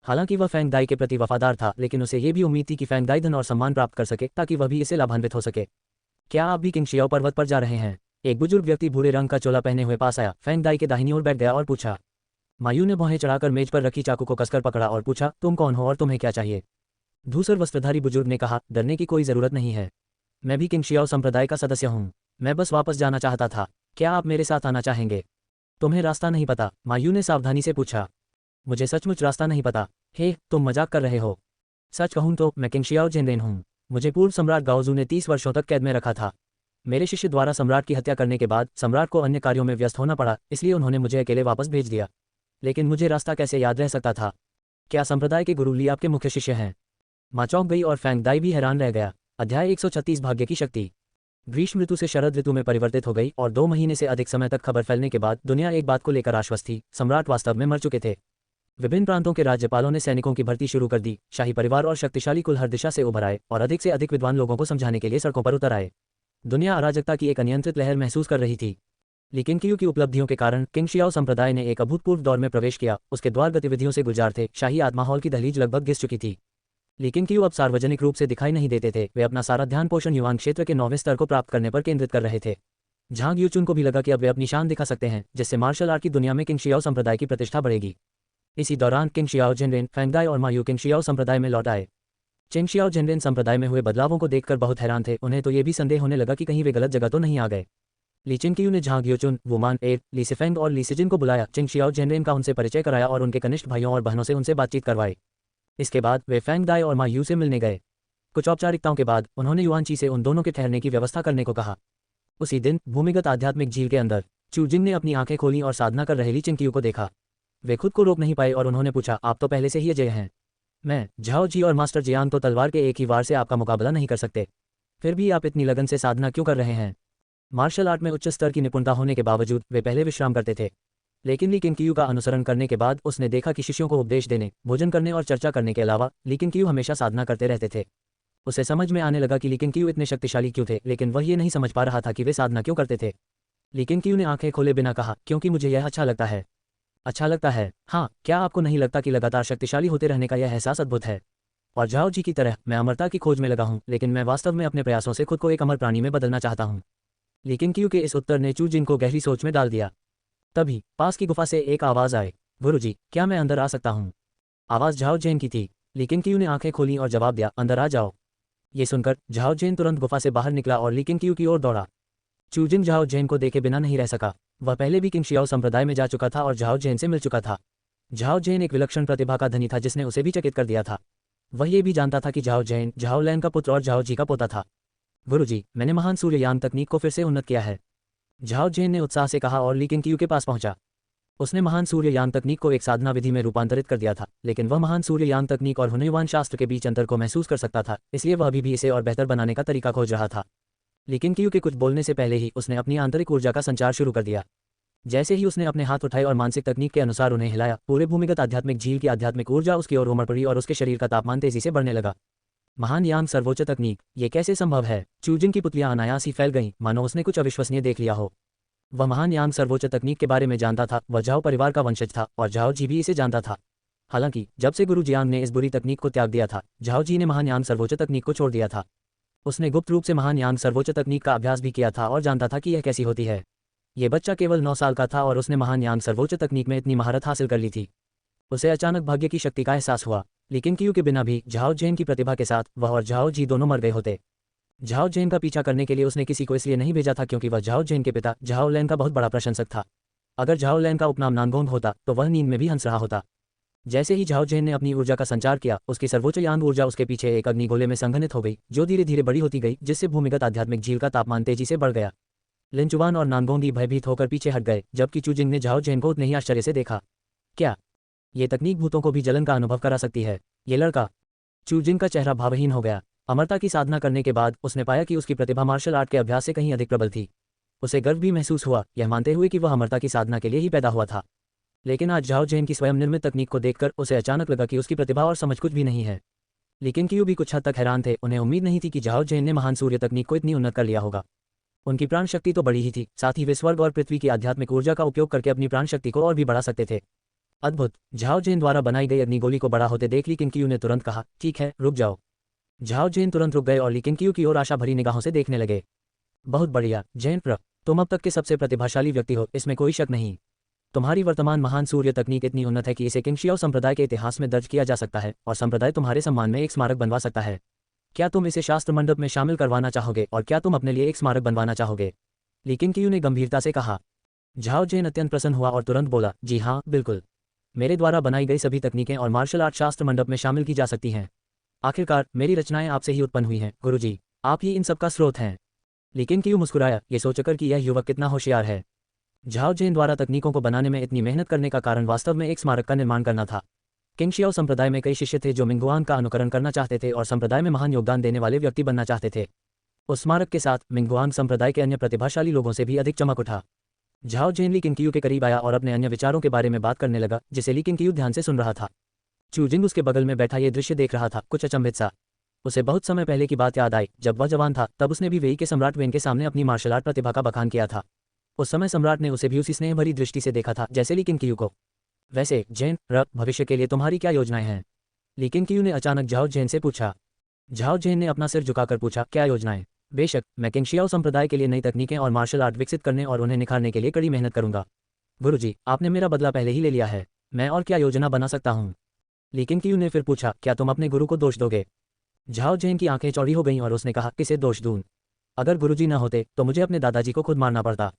हालांकि वह फेंग दाई के प्रति वफादार था, लेकिन उसे ये भी उम्मीद थी कि फेंग दाई धन और सम्मान प्राप्त कर सके ताकि वह भी इससे लाभान्वित हो सके। क्या आप भी किंगशियाओ पर्वत पर जा रहे हैं? एक बुजुर्ग व्यक्ति भूरे रंग का चोला पहने हुए पास आया, फेंग दाई के दाहिनी ओर बैठ गया और पूछा। मायू ने भौहें चढ़ाकर मेज पर रखी चाकू को कसकर पकड़ा और पूछा, तुम कौन हो और तुम्हें क्या चाहिए? धूसर वस्त्रधारी बुजुर्ग ने कहा, डरने की कोई जरूरत नहीं है। मैं भी किंगशियाओ संप्रदाय का सदस्य हूँ। मैं बस वापस जाना चाहता था। क्या आप मेरे साथ आना चाहेंगे? तुम्हें रास्ता नहीं पता? मायू ने सावधानी से पूछा। मुझे सचमुच रास्ता नहीं पता। हे, तुम मजाक कर रहे हो? सच कहूँ तो मैं किंगशियाओ जेनरेन हूँ। मुझे पूर्व सम्राट गाओजू ने 30 वर्षों तक कैद में रखा था। मेरे शिष्य द्वारा सम्राट की हत्या करने के बाद सम्राट को अन्य कार्यों में व्यस्त होना पड़ा, इसलिए उन्होंने मुझे अकेले वापस भेज दिया। लेकिन मुझे रास्ता कैसे याद रह सकता था? क्या संप्रदाय के गुरु ली आपके मुख्य शिष्य हैं? माँ चौंक गई और फेंग दाई भी हैरान रह गया। अध्याय 136 भाग्य की शक्ति। ग्रीष्म ऋतु से शरद ऋतु में परिवर्तित हो गई और 2 महीने से अधिक समय तक खबर फैलने के बाद दुनिया एक बात को लेकर आश्वस्त थी, सम्राट वास्तव में मर चुके थे। विभिन्न प्रांतों के राज्यपालों ने सैनिकों की भर्ती शुरू कर दी, शाही परिवार और शक्तिशाली कुल हर दिशा से उभर आए और अधिक से अधिक विद्वान लोगों को समझाने के लिए सड़कों पर उतर आए। दुनिया अराजकता की एक अनियंत्रित लहर महसूस कर रही थी। लेकिन कियू की उपलब्धियों के कारण किंगशियाओ संप्रदाय ने एक अभूतपूर्व दौर में प्रवेश किया। उसके द्वार गतिविधियों से गुलजार थे, शाही आत्मा हॉल की दहलीज लगभग घिस चुकी थी। लेकिन कियू अब सार्वजनिक रूप से दिखाई नहीं देते थे। वे अपना सारा ध्यान पोषण युवान क्षेत्र के 9वें स्तर को प्राप्त करने पर केंद्रित कर रहे थे। झांग यूचुन को भी लगा कि अब वे अपनी शान दिखा सकते हैं, जिससे मार्शल आर्ट की दुनिया में किंगशियाओ संप्रदाय की प्रतिष्ठा बढ़ेगी। इसी दौरान किंगशियाओ जेनरेन, फेंग दाई और मायू किंगशियाओ संप्रदाय में लौट आए। किंगशियाओ जेनरेन संप्रदाय में हुए बदलावों को देखकर बहुत हैरान थे। उन्हें तो ये भी संदेह होने लगा कि कहीं वे गलत जगह तो नहीं आ गए। ली चिनकियू ने झांग यूचुन, वुमान एर, ली सिफेंग और ली सिजिन को बुलाया, किंगशियाओ जेनरेन का उनसे परिचय कराया और उनके कनिष्ठ भाइयों और बहनों से उनसे बातचीत करवाई। इसके बाद वे फेंग दाई और मायू से मिलने गए। कुछ औपचारिकताओं के बाद उन्होंने युआनची से उन दोनों के ठहरने की व्यवस्था करने को कहा। उसी दिन भूमिगत आध्यात्मिक झील के अंदर चूजिंग ने अपनी आंखें खोलीं और साधना कर रहे ली चिनकियू को देखा। वे खुद को रोक नहीं पाए और उन्होंने पूछा, आप तो पहले से ही अजय हैं। मैं, झाओ जी और मास्टर जियांग तो तलवार के एक ही वार से आपका मुकाबला नहीं कर सकते। फिर भी आप इतनी लगन से साधना क्यों कर रहे हैं? मार्शल आर्ट में उच्च स्तर की निपुणता होने के बावजूद वे पहले विश्राम करते थे। लेकिन ली किंगकियू का अनुसरण करने के बाद उसने देखा कि शिष्यों को उपदेश देने, भोजन करने और चर्चा करने के अलावा ली किंगकियू हमेशा साधना करते रहते थे। उसे समझ में आने लगा कि ली किंगकियू इतने शक्तिशाली क्यों थे, लेकिन वह ये नहीं समझ पा रहा था कि वे साधना क्यों करते थे। ली किंगकियू ने आंखें खोले बिना कहा, क्योंकि मुझे यह अच्छा लगता है। अच्छा लगता है? हाँ, क्या आपको नहीं लगता कि लगातार शक्तिशाली होते रहने का यह एहसास अद्भुत है? और झाओ जी की तरह मैं अमरता की खोज में लगा हूँ, लेकिन मैं वास्तव में अपने प्रयासों से खुद को एक अमर प्राणी में बदलना चाहता हूँ। लेकिन कियू के इस उत्तर ने चू जिन को गहरी सोच में डाल दिया। तभी पास की गुफा से एक आवाज़ आए, गुरुजी, क्या मैं अंदर आ सकता हूँ? आवाज़ झाओ जेन की थी। लेकिन कियू ने आंखें खोली और जवाब दिया, अंदर आ जाओ। ये सुनकर झाओ जेन तुरंत गुफा से बाहर निकला और लेकिन कियू की ओर दौड़ा। चूजिंग झाओ जेन को देखे बिना नहीं रह सका। वह पहले भी किंगशियाओ संप्रदाय में जा चुका था और झाओ जेन से मिल चुका था। झाओ जेन एक विलक्षण प्रतिभा का धनी था जिसने उसे भी चकित कर दिया था। वह ये भी जानता था कि झाओ जेन झाओ लैन का पुत्र और झाओ जी का पोता था। गुरुजी, मैंने महान सूर्ययान तकनीक को फिर से उन्नत किया है, झाओ जेन ने उत्साह से कहा और ली किंगकियू के पास पहुंचा। उसने महान सूर्ययान तकनीक को एक साधना विधि में रूपांतरित कर दिया था, लेकिन वह महान सूर्ययान तकनीक और हुनयुआन शास्त्र के बीच अंतर को महसूस कर सकता था, इसलिए वह अभी भी इसे और बेहतर बनाने का तरीका खोज रहा था। लेकिन कियू के कुछ बोलने से पहले ही उसने अपनी आंतरिक ऊर्जा का संचार शुरू कर दिया। जैसे ही उसने अपने हाथ उठाए और मानसिक तकनीक के अनुसार उन्हें हिलाया, पूरे भूमिगत आध्यात्मिक झील की आध्यात्मिक ऊर्जा उसकी ओर उमड़ पड़ी और उसके शरीर का तापमान तेजी से बढ़ने लगा। महान यांग सर्वोच्च तकनीक, ये कैसे संभव है? चूजिंग की पुतलियां अनायास ही फैल गईं, मानो उसने कुछ अविश्वसनीय देख लिया हो। वह महान यांग सर्वोच्च तकनीक के बारे में जानता था। वह झाओ परिवार का वंशज था और झाओ जी भी इसे जानता था। हालांकि जब से गुरु जियांग ने इस बुरी तकनीक को त्याग दिया था, झाओ जी ने महान यांग सर्वोच्च तकनीक को छोड़ दिया था। उसने गुप्त रूप से महान यांग सर्वोच्च तकनीक का अभ्यास भी किया था और जानता था कि यह कैसी होती है। ये बच्चा केवल 9 साल का था और उसने महान यांग सर्वोच्च तकनीक में इतनी महारत हासिल कर ली थी। उसे अचानक भाग्य की शक्ति का एहसास हुआ। लेकिन कियू के बिना भी झाओ जेन की प्रतिभा के साथ वह और झाओ जी दोनों मर गए होते। झाओ जेन का पीछा करने के लिए उसने किसी को इसलिए नहीं भेजा था क्योंकि वह झाओ जेन के पिता झाओ लैन का बहुत बड़ा प्रशंसक था। अगर झाओ लैन का उपनाम नानगोंग होता तो वह नींद में भी हंस रहा होता। जैसे ही झाओ जेन ने अपनी ऊर्जा का संचार किया, उसकी सर्वोच्च यांग ऊर्जा उसके पीछे एक अग्निगोले में संघनित हो गई, जो धीरे धीरे बड़ी होती गई, जिससे भूमिगत आध्यात्मिक झील का तापमान तेजी से बढ़ गया। लिनचुवान और नानगोंगी भयभीत होकर पीछे हट गए, जबकि चूजिंग ने झाओ जेन को उतने ही आश्चर्य से देखा। क्या ये तकनीक भूतों को भी जलन का अनुभव करा सकती है? ये लड़का। चूजिंग का चेहरा भावहीन हो गया। अमरता की साधना करने के बाद उसने पाया कि उसकी प्रतिभा मार्शल आर्ट के अभ्यास से कहीं अधिक प्रबल थी। उसे गर्व भी महसूस हुआ, यह मानते हुए कि वह अमरता की साधना के लिए ही पैदा हुआ था। लेकिन आज झाओ जेन की स्वयं निर्मित तकनीक को देखकर उसे अचानक लगा कि उसकी प्रतिभा और समझ कुछ भी नहीं है। लेकिन कियू भी कुछ हद तक हैरान थे। उन्हें उम्मीद नहीं थी कि झाओ जेन ने महान सूर्य तकनीक को इतनी उन्नत कर लिया होगा। उनकी प्राण शक्ति तो बड़ी ही थी, साथ ही वे स्वर्ग और पृथ्वी की आध्यात्मिक ऊर्जा का उपयोग करके अपनी प्राण शक्ति को और भी बढ़ा सकते थे। अद्भुत। झाओ जेन द्वारा बनाई गई अग्निगोली को बड़ा होते देख ली किंगकियू ने तुरंत कहा, ठीक है, रुक जाओ। झाओ जेन तुरंत रुक गए और ली किंगकियू की ओर आशा भरी निगाहों से देखने लगे। बहुत बढ़िया जैन प्र, तुम अब तक के सबसे प्रतिभाशाली व्यक्ति हो, इसमें कोई शक नहीं। तुम्हारी वर्तमान महान सूर्य तकनीक इतनी उन्नत है कि इसे किंगशियाओ संप्रदाय के इतिहास में दर्ज किया जा सकता है और संप्रदाय तुम्हारे सम्मान में एक स्मारक बनवा सकता है। क्या तुम इसे शास्त्र मंडप में शामिल करवाना चाहोगे और क्या तुम अपने लिए एक स्मारक बनवाना चाहोगे? ली किंगकियू ने गंभीरता से कहा। झाओ जैन अत्यंत प्रसन्न हुआ और तुरंत बोला, जी हाँ बिल्कुल, मेरे द्वारा बनाई गई सभी तकनीकें और मार्शल आर्ट शास्त्र मंडप में शामिल की जा सकती हैं। आखिरकार मेरी रचनाएं आपसे ही उत्पन्न हुई हैं गुरुजी, आप ही इन सब का स्रोत हैं। लेकिन क्यों मुस्कुराया, ये सोचकर कि यह युवक कितना होशियार है। झाओ जैन द्वारा तकनीकों को बनाने में इतनी मेहनत करने का कारण वास्तव में एक स्मारक का निर्माण करना था। किंगशियाओ संप्रदाय में कई शिष्य थे जो मिंगुआन का अनुकरण करना चाहते थे और संप्रदाय में महान योगदान देने वाले व्यक्ति बनना चाहते थे। उस स्मारक के साथ मिंगुआन संप्रदाय के अन्य प्रतिभाशाली लोगों से भी अधिक चमक उठा। झाओ जैन ली किंगकियू के करीब आया और अपने अन्य विचारों के बारे में बात करने लगा, जिसे ली किंगकियू ध्यान से सुन रहा था। चूजिंग उसके बगल में बैठा ये दृश्य देख रहा था, कुछ अचंभित सा। उसे बहुत समय पहले की बात याद आई, जब वह जवान था तब उसने भी वेई के सम्राट वेन के सामने अपनी मार्शल आर्ट प्रतिभा का बखान किया था। उस समय सम्राट ने उसे भी उसी स्नेह भरी दृष्टि से देखा था जैसे ली किंगकियू को। वैसे जैन भविष्य के लिए तुम्हारी क्या योजनाएं हैं? ली किंगकियू ने अचानक झाओ जैन से पूछा। झाओ जैन ने अपना सिर झुकाकर पूछा, क्या योजनाएं? बेशक, मैं किंगशियाओ संप्रदाय के लिए नई तकनीकें और मार्शल आर्ट विकसित करने और उन्हें निखारने के लिए कड़ी मेहनत करूंगा। गुरुजी, आपने मेरा बदला पहले ही ले लिया है, मैं और क्या योजना बना सकता हूँ? ली किंगकियू ने फिर पूछा, क्या तुम अपने गुरु को दोष दोगे? झाओ जैन की आंखें चौड़ी हो गईं और उसने कहा, किसे दोष दूं? अगर गुरुजी न होते तो मुझे अपने दादाजी को खुद मारना पड़ता।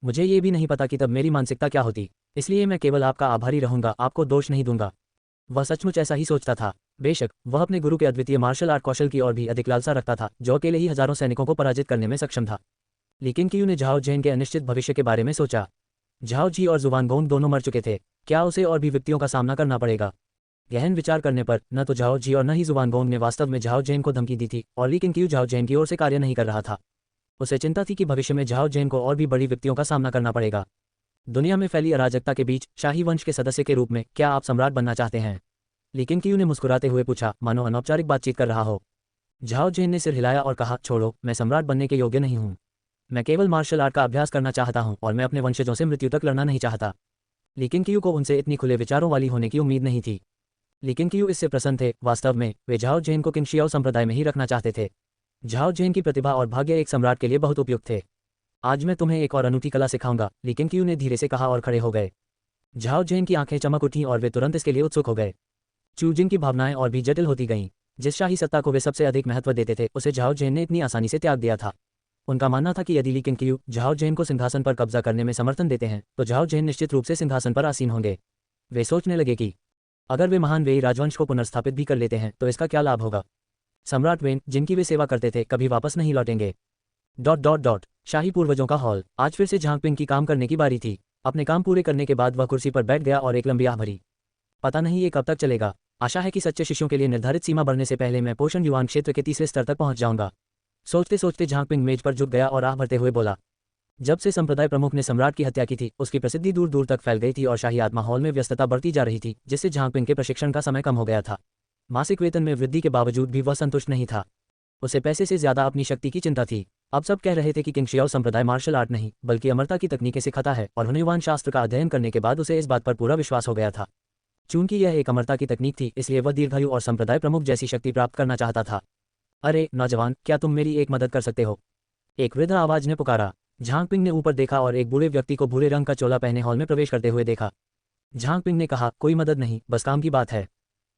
मुझे ये भी नहीं पता कि तब मेरी मानसिकता क्या होती, इसलिए मैं केवल आपका आभारी रहूंगा, आपको दोष नहीं दूंगा। वह सचमुच ऐसा ही सोचता था। बेशक, वह अपने गुरु के अद्वितीय मार्शल आर्ट कौशल की और भी अधिक लालसा रखता था, जो अकेले ही हजारों सैनिकों को पराजित करने में सक्षम था। लेकिन कियू ने झाओ जैन के अनिश्चित भविष्य के बारे में सोचा। झाओ जी और जुवानगोंग दोनों मर चुके थे, क्या उसे और भी व्यक्तियों का सामना करना पड़ेगा? गहन विचार करने पर न तो झाओ जी और न ही जुवानगोंग ने वास्तव में झाओ जैन को धमकी दी थी, और लेकिन कियू झाओ जैन की ओर से कार्य नहीं कर रहा था। उसे चिंता थी कि भविष्य में झाओ जैन को और भी बड़ी व्यक्तियों का सामना करना पड़ेगा। दुनिया में फैली अराजकता के बीच शाही वंश के सदस्य के रूप में क्या आप सम्राट बनना चाहते हैं? लेकिन कियू ने मुस्कुराते हुए पूछा, मानो अनौपचारिक बातचीत कर रहा हो। झाओ जैन ने सिर हिलाया और कहा, छोड़ो, मैं सम्राट बनने के योग्य नहीं हूँ। मैं केवल मार्शल आर्ट का अभ्यास करना चाहता हूँ और मैं अपने वंशजों से मृत्यु तक लड़ना नहीं चाहता। लेकिन कियू को उनसे इतनी खुले विचारों वाली होने की उम्मीद नहीं थी। लेकिन कियू इससे प्रसन्न थे। वास्तव में वे झाओ जैन को किंगशियाओ संप्रदाय में ही रखना चाहते थे। झाओ जैन की प्रतिभा और भाग्य एक सम्राट के लिए बहुत उपयुक्त थे। आज मैं तुम्हें एक और अनूठी कला सिखाऊंगा, लेकिन कियू ने धीरे से कहा और खड़े हो गए। झाओ जैन की आंखें चमक उठीं और वे तुरंत इसके लिए उत्सुक हो गए। चूजिंग की भावनाएं और भी जटिल होती गईं। जिस शाही सत्ता को वे सबसे अधिक महत्व देते थे, उसे झाओ जैन ने इतनी आसानी से त्याग दिया था। उनका मानना था कि यदि ली किंगकियू झाओ जैन को सिंहासन पर कब्जा करने में समर्थन देते हैं तो झाओ जैन निश्चित रूप से सिंहासन पर आसीन होंगे। वे सोचने लगे कि अगर वे महान वेई राजवंश को पुनर्स्थापित भी कर लेते हैं तो इसका क्या लाभ होगा? सम्राट वेन, जिनकी वे सेवा करते थे, कभी वापस नहीं लौटेंगे। शाही पूर्वजों का हॉल। आज फिर से झांगपिंग की काम करने की बारी थी। अपने काम पूरे करने के बाद वह कुर्सी पर बैठ गया और एक लंबी आह भरी। पता नहीं ये कब तक चलेगा। आशा है कि सच्चे शिष्यों के लिए निर्धारित सीमा बढ़ने से पहले मैं पोषण युवान क्षेत्र के तीसरे स्तर तक पहुंच जाऊंगा। सोचते सोचते झांगपिंग मेज पर झुक गया और आह भरते हुए बोला। जब से संप्रदाय प्रमुख ने सम्राट की हत्या की थी, उसकी प्रसिद्धि दूर दूर तक फैल गई थी और शाही आत्मा हॉल में व्यस्तता बढ़ती जा रही थी, जिससे झांगपिंग के प्रशिक्षण का समय कम हो गया था। मासिक वेतन में वृद्धि के बावजूद भी वह संतुष्ट नहीं था। उसे पैसे से ज्यादा अपनी शक्ति की चिंता थी। अब सब कह रहे थे कि किंगशियाओ संप्रदाय मार्शल आर्ट नहीं बल्कि अमरता की तकनीकें सिखाता है, और हुनयुआन शास्त्र का अध्ययन करने के बाद उसे इस बात पर पूरा विश्वास हो गया था। चूंकि यह एक अमरता की तकनीक थी, इसलिए वह दीर्घायु और संप्रदाय प्रमुख जैसी शक्ति प्राप्त करना चाहता था। अरे नौजवान, क्या तुम मेरी एक मदद कर सकते हो? एक वृद्ध आवाज ने पुकारा। झांगपिंग ने ऊपर देखा और एक बूढ़े व्यक्ति को भूरे रंग का चोला पहने हॉल में प्रवेश करते हुए देखा। झांगपिंग ने कहा, कोई मदद नहीं, बस काम की बात है।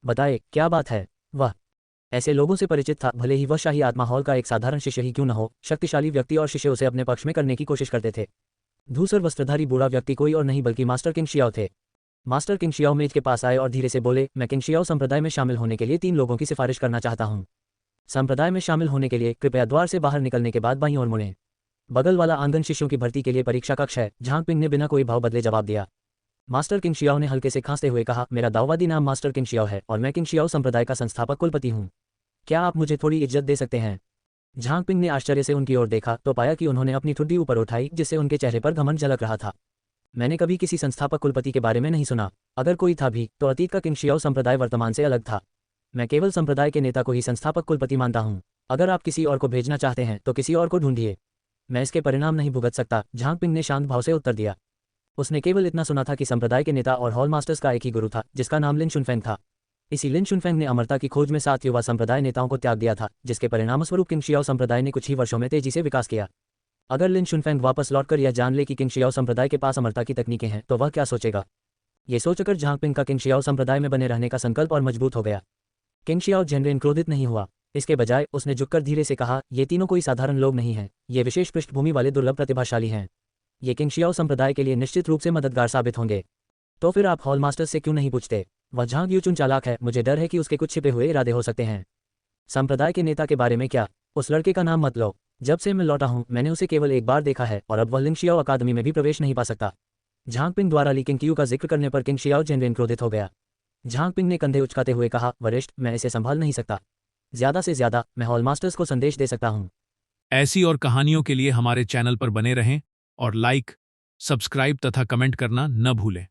बताए, क्या बात है? वह ऐसे लोगों से परिचित था, भले ही वह शाही आत्मा हॉल का एक साधारण शिष्य ही क्यों न हो। शक्तिशाली व्यक्ति और शिष्य उसे अपने पक्ष में करने की कोशिश करते थे। धूसर वस्त्रधारी बूढ़ा व्यक्ति कोई और नहीं बल्कि मास्टर किंगशियाओ थे। मास्टर किंगशियाओ मेज के पास आए और धीरे से बोले, मैं किंगशियाओ संप्रदाय में शामिल होने के लिए 3 लोगों की सिफारिश करना चाहता हूँ। संप्रदाय में शामिल होने के लिए कृपया द्वार से बाहर निकलने के बाद बाईं ओर मुड़ें। बगल वाला आंगन शिष्यों की भर्ती के लिए परीक्षा कक्ष है। झांगपिंग ने बिना कोई भाव बदले जवाब दिया। मास्टर किंगशियाओ ने हल्के से खांसते हुए कहा, मेरा दाववादी नाम मास्टर किंगशियाओ है और मैं किंगशियाओ संप्रदाय का संस्थापक कुलपति हूँ। क्या आप मुझे थोड़ी इज्जत दे सकते हैं? झांगपिंग ने आश्चर्य से उनकी ओर देखा तो पाया कि उन्होंने अपनी ठुड्डी ऊपर उठाई, जिससे उनके चेहरे पर घमंड झलक रहा था। मैंने कभी किसी संस्थापक कुलपति के बारे में नहीं सुना। अगर कोई था भी तो अतीत का किंगशियाओ संप्रदाय वर्तमान से अलग था। मैं केवल संप्रदाय के नेता को ही संस्थापक कुलपति मानता हूँ। अगर आप किसी और को भेजना चाहते हैं तो किसी और को ढूंढिए, मैं इसके परिणाम नहीं भुगत सकता। झांगपिंग ने शांत भाव से उत्तर दिया। उसने केवल इतना सुना था कि संप्रदाय के नेता और हॉल मास्टर्स का एक ही गुरु था, जिसका नाम लिन शुनफेंग था। इसी लिन शुनफेंग ने अमरता की खोज में 7 युवा संप्रदाय नेताओं को त्याग दिया था, जिसके परिणामस्वरूप किंगशियाओ संप्रदाय ने कुछ ही वर्षों में तेजी से विकास किया। अगर लिन शुनफेंग वापस लौटकर यह जान ले कि किंग शियाओ संप्रदाय के पास अमरता की तकनीकें हैं तो वह क्या सोचेगा। ये सोचकर झांग पिंग का किंग शियाओ संप्रदाय में बने रहने का संकल्प और मजबूत हो गया। किंग शियाओ जेनरेन क्रोधित नहीं हुआ। इसके बजाय उसने झुककर धीरे से कहा, ये तीनों कोई साधारण लोग नहीं हैं, ये विशेष पृष्ठभूमि वाले दुर्लभ प्रतिभाशाली हैं। ये किंग शियाओ संप्रदाय के लिए निश्चित रूप से मददगार साबित होंगे। तो फिर आप हॉल मास्टर्स से क्यों नहीं पूछते? वह झांग यूचुन चालाक है, मुझे डर है कि उसके कुछ छिपे हुए इरादे हो सकते हैं। संप्रदाय के नेता के बारे में क्या? उस लड़के का नाम मत लो। जब से मैं लौटा हूं मैंने उसे केवल एक बार देखा है और अब वह लिंग शियाओ अकादमी में भी प्रवेश नहीं पा सकता। झांग पिंग द्वारा ली किंग कियू का जिक्र करने पर किंग शियाओ जेनरेन क्रोधित हो गया। झांग पिंग ने कंधे उचकाते हुए कहा, वरिष्ठ, मैं इसे संभाल नहीं सकता। ज्यादा से ज्यादा मैं हॉल मास्टर्स को संदेश दे सकता हूं। ऐसी और कहानियों के लिए हमारे चैनल पर बने रहें और लाइक, सब्सक्राइब तथा कमेंट करना न भूलें।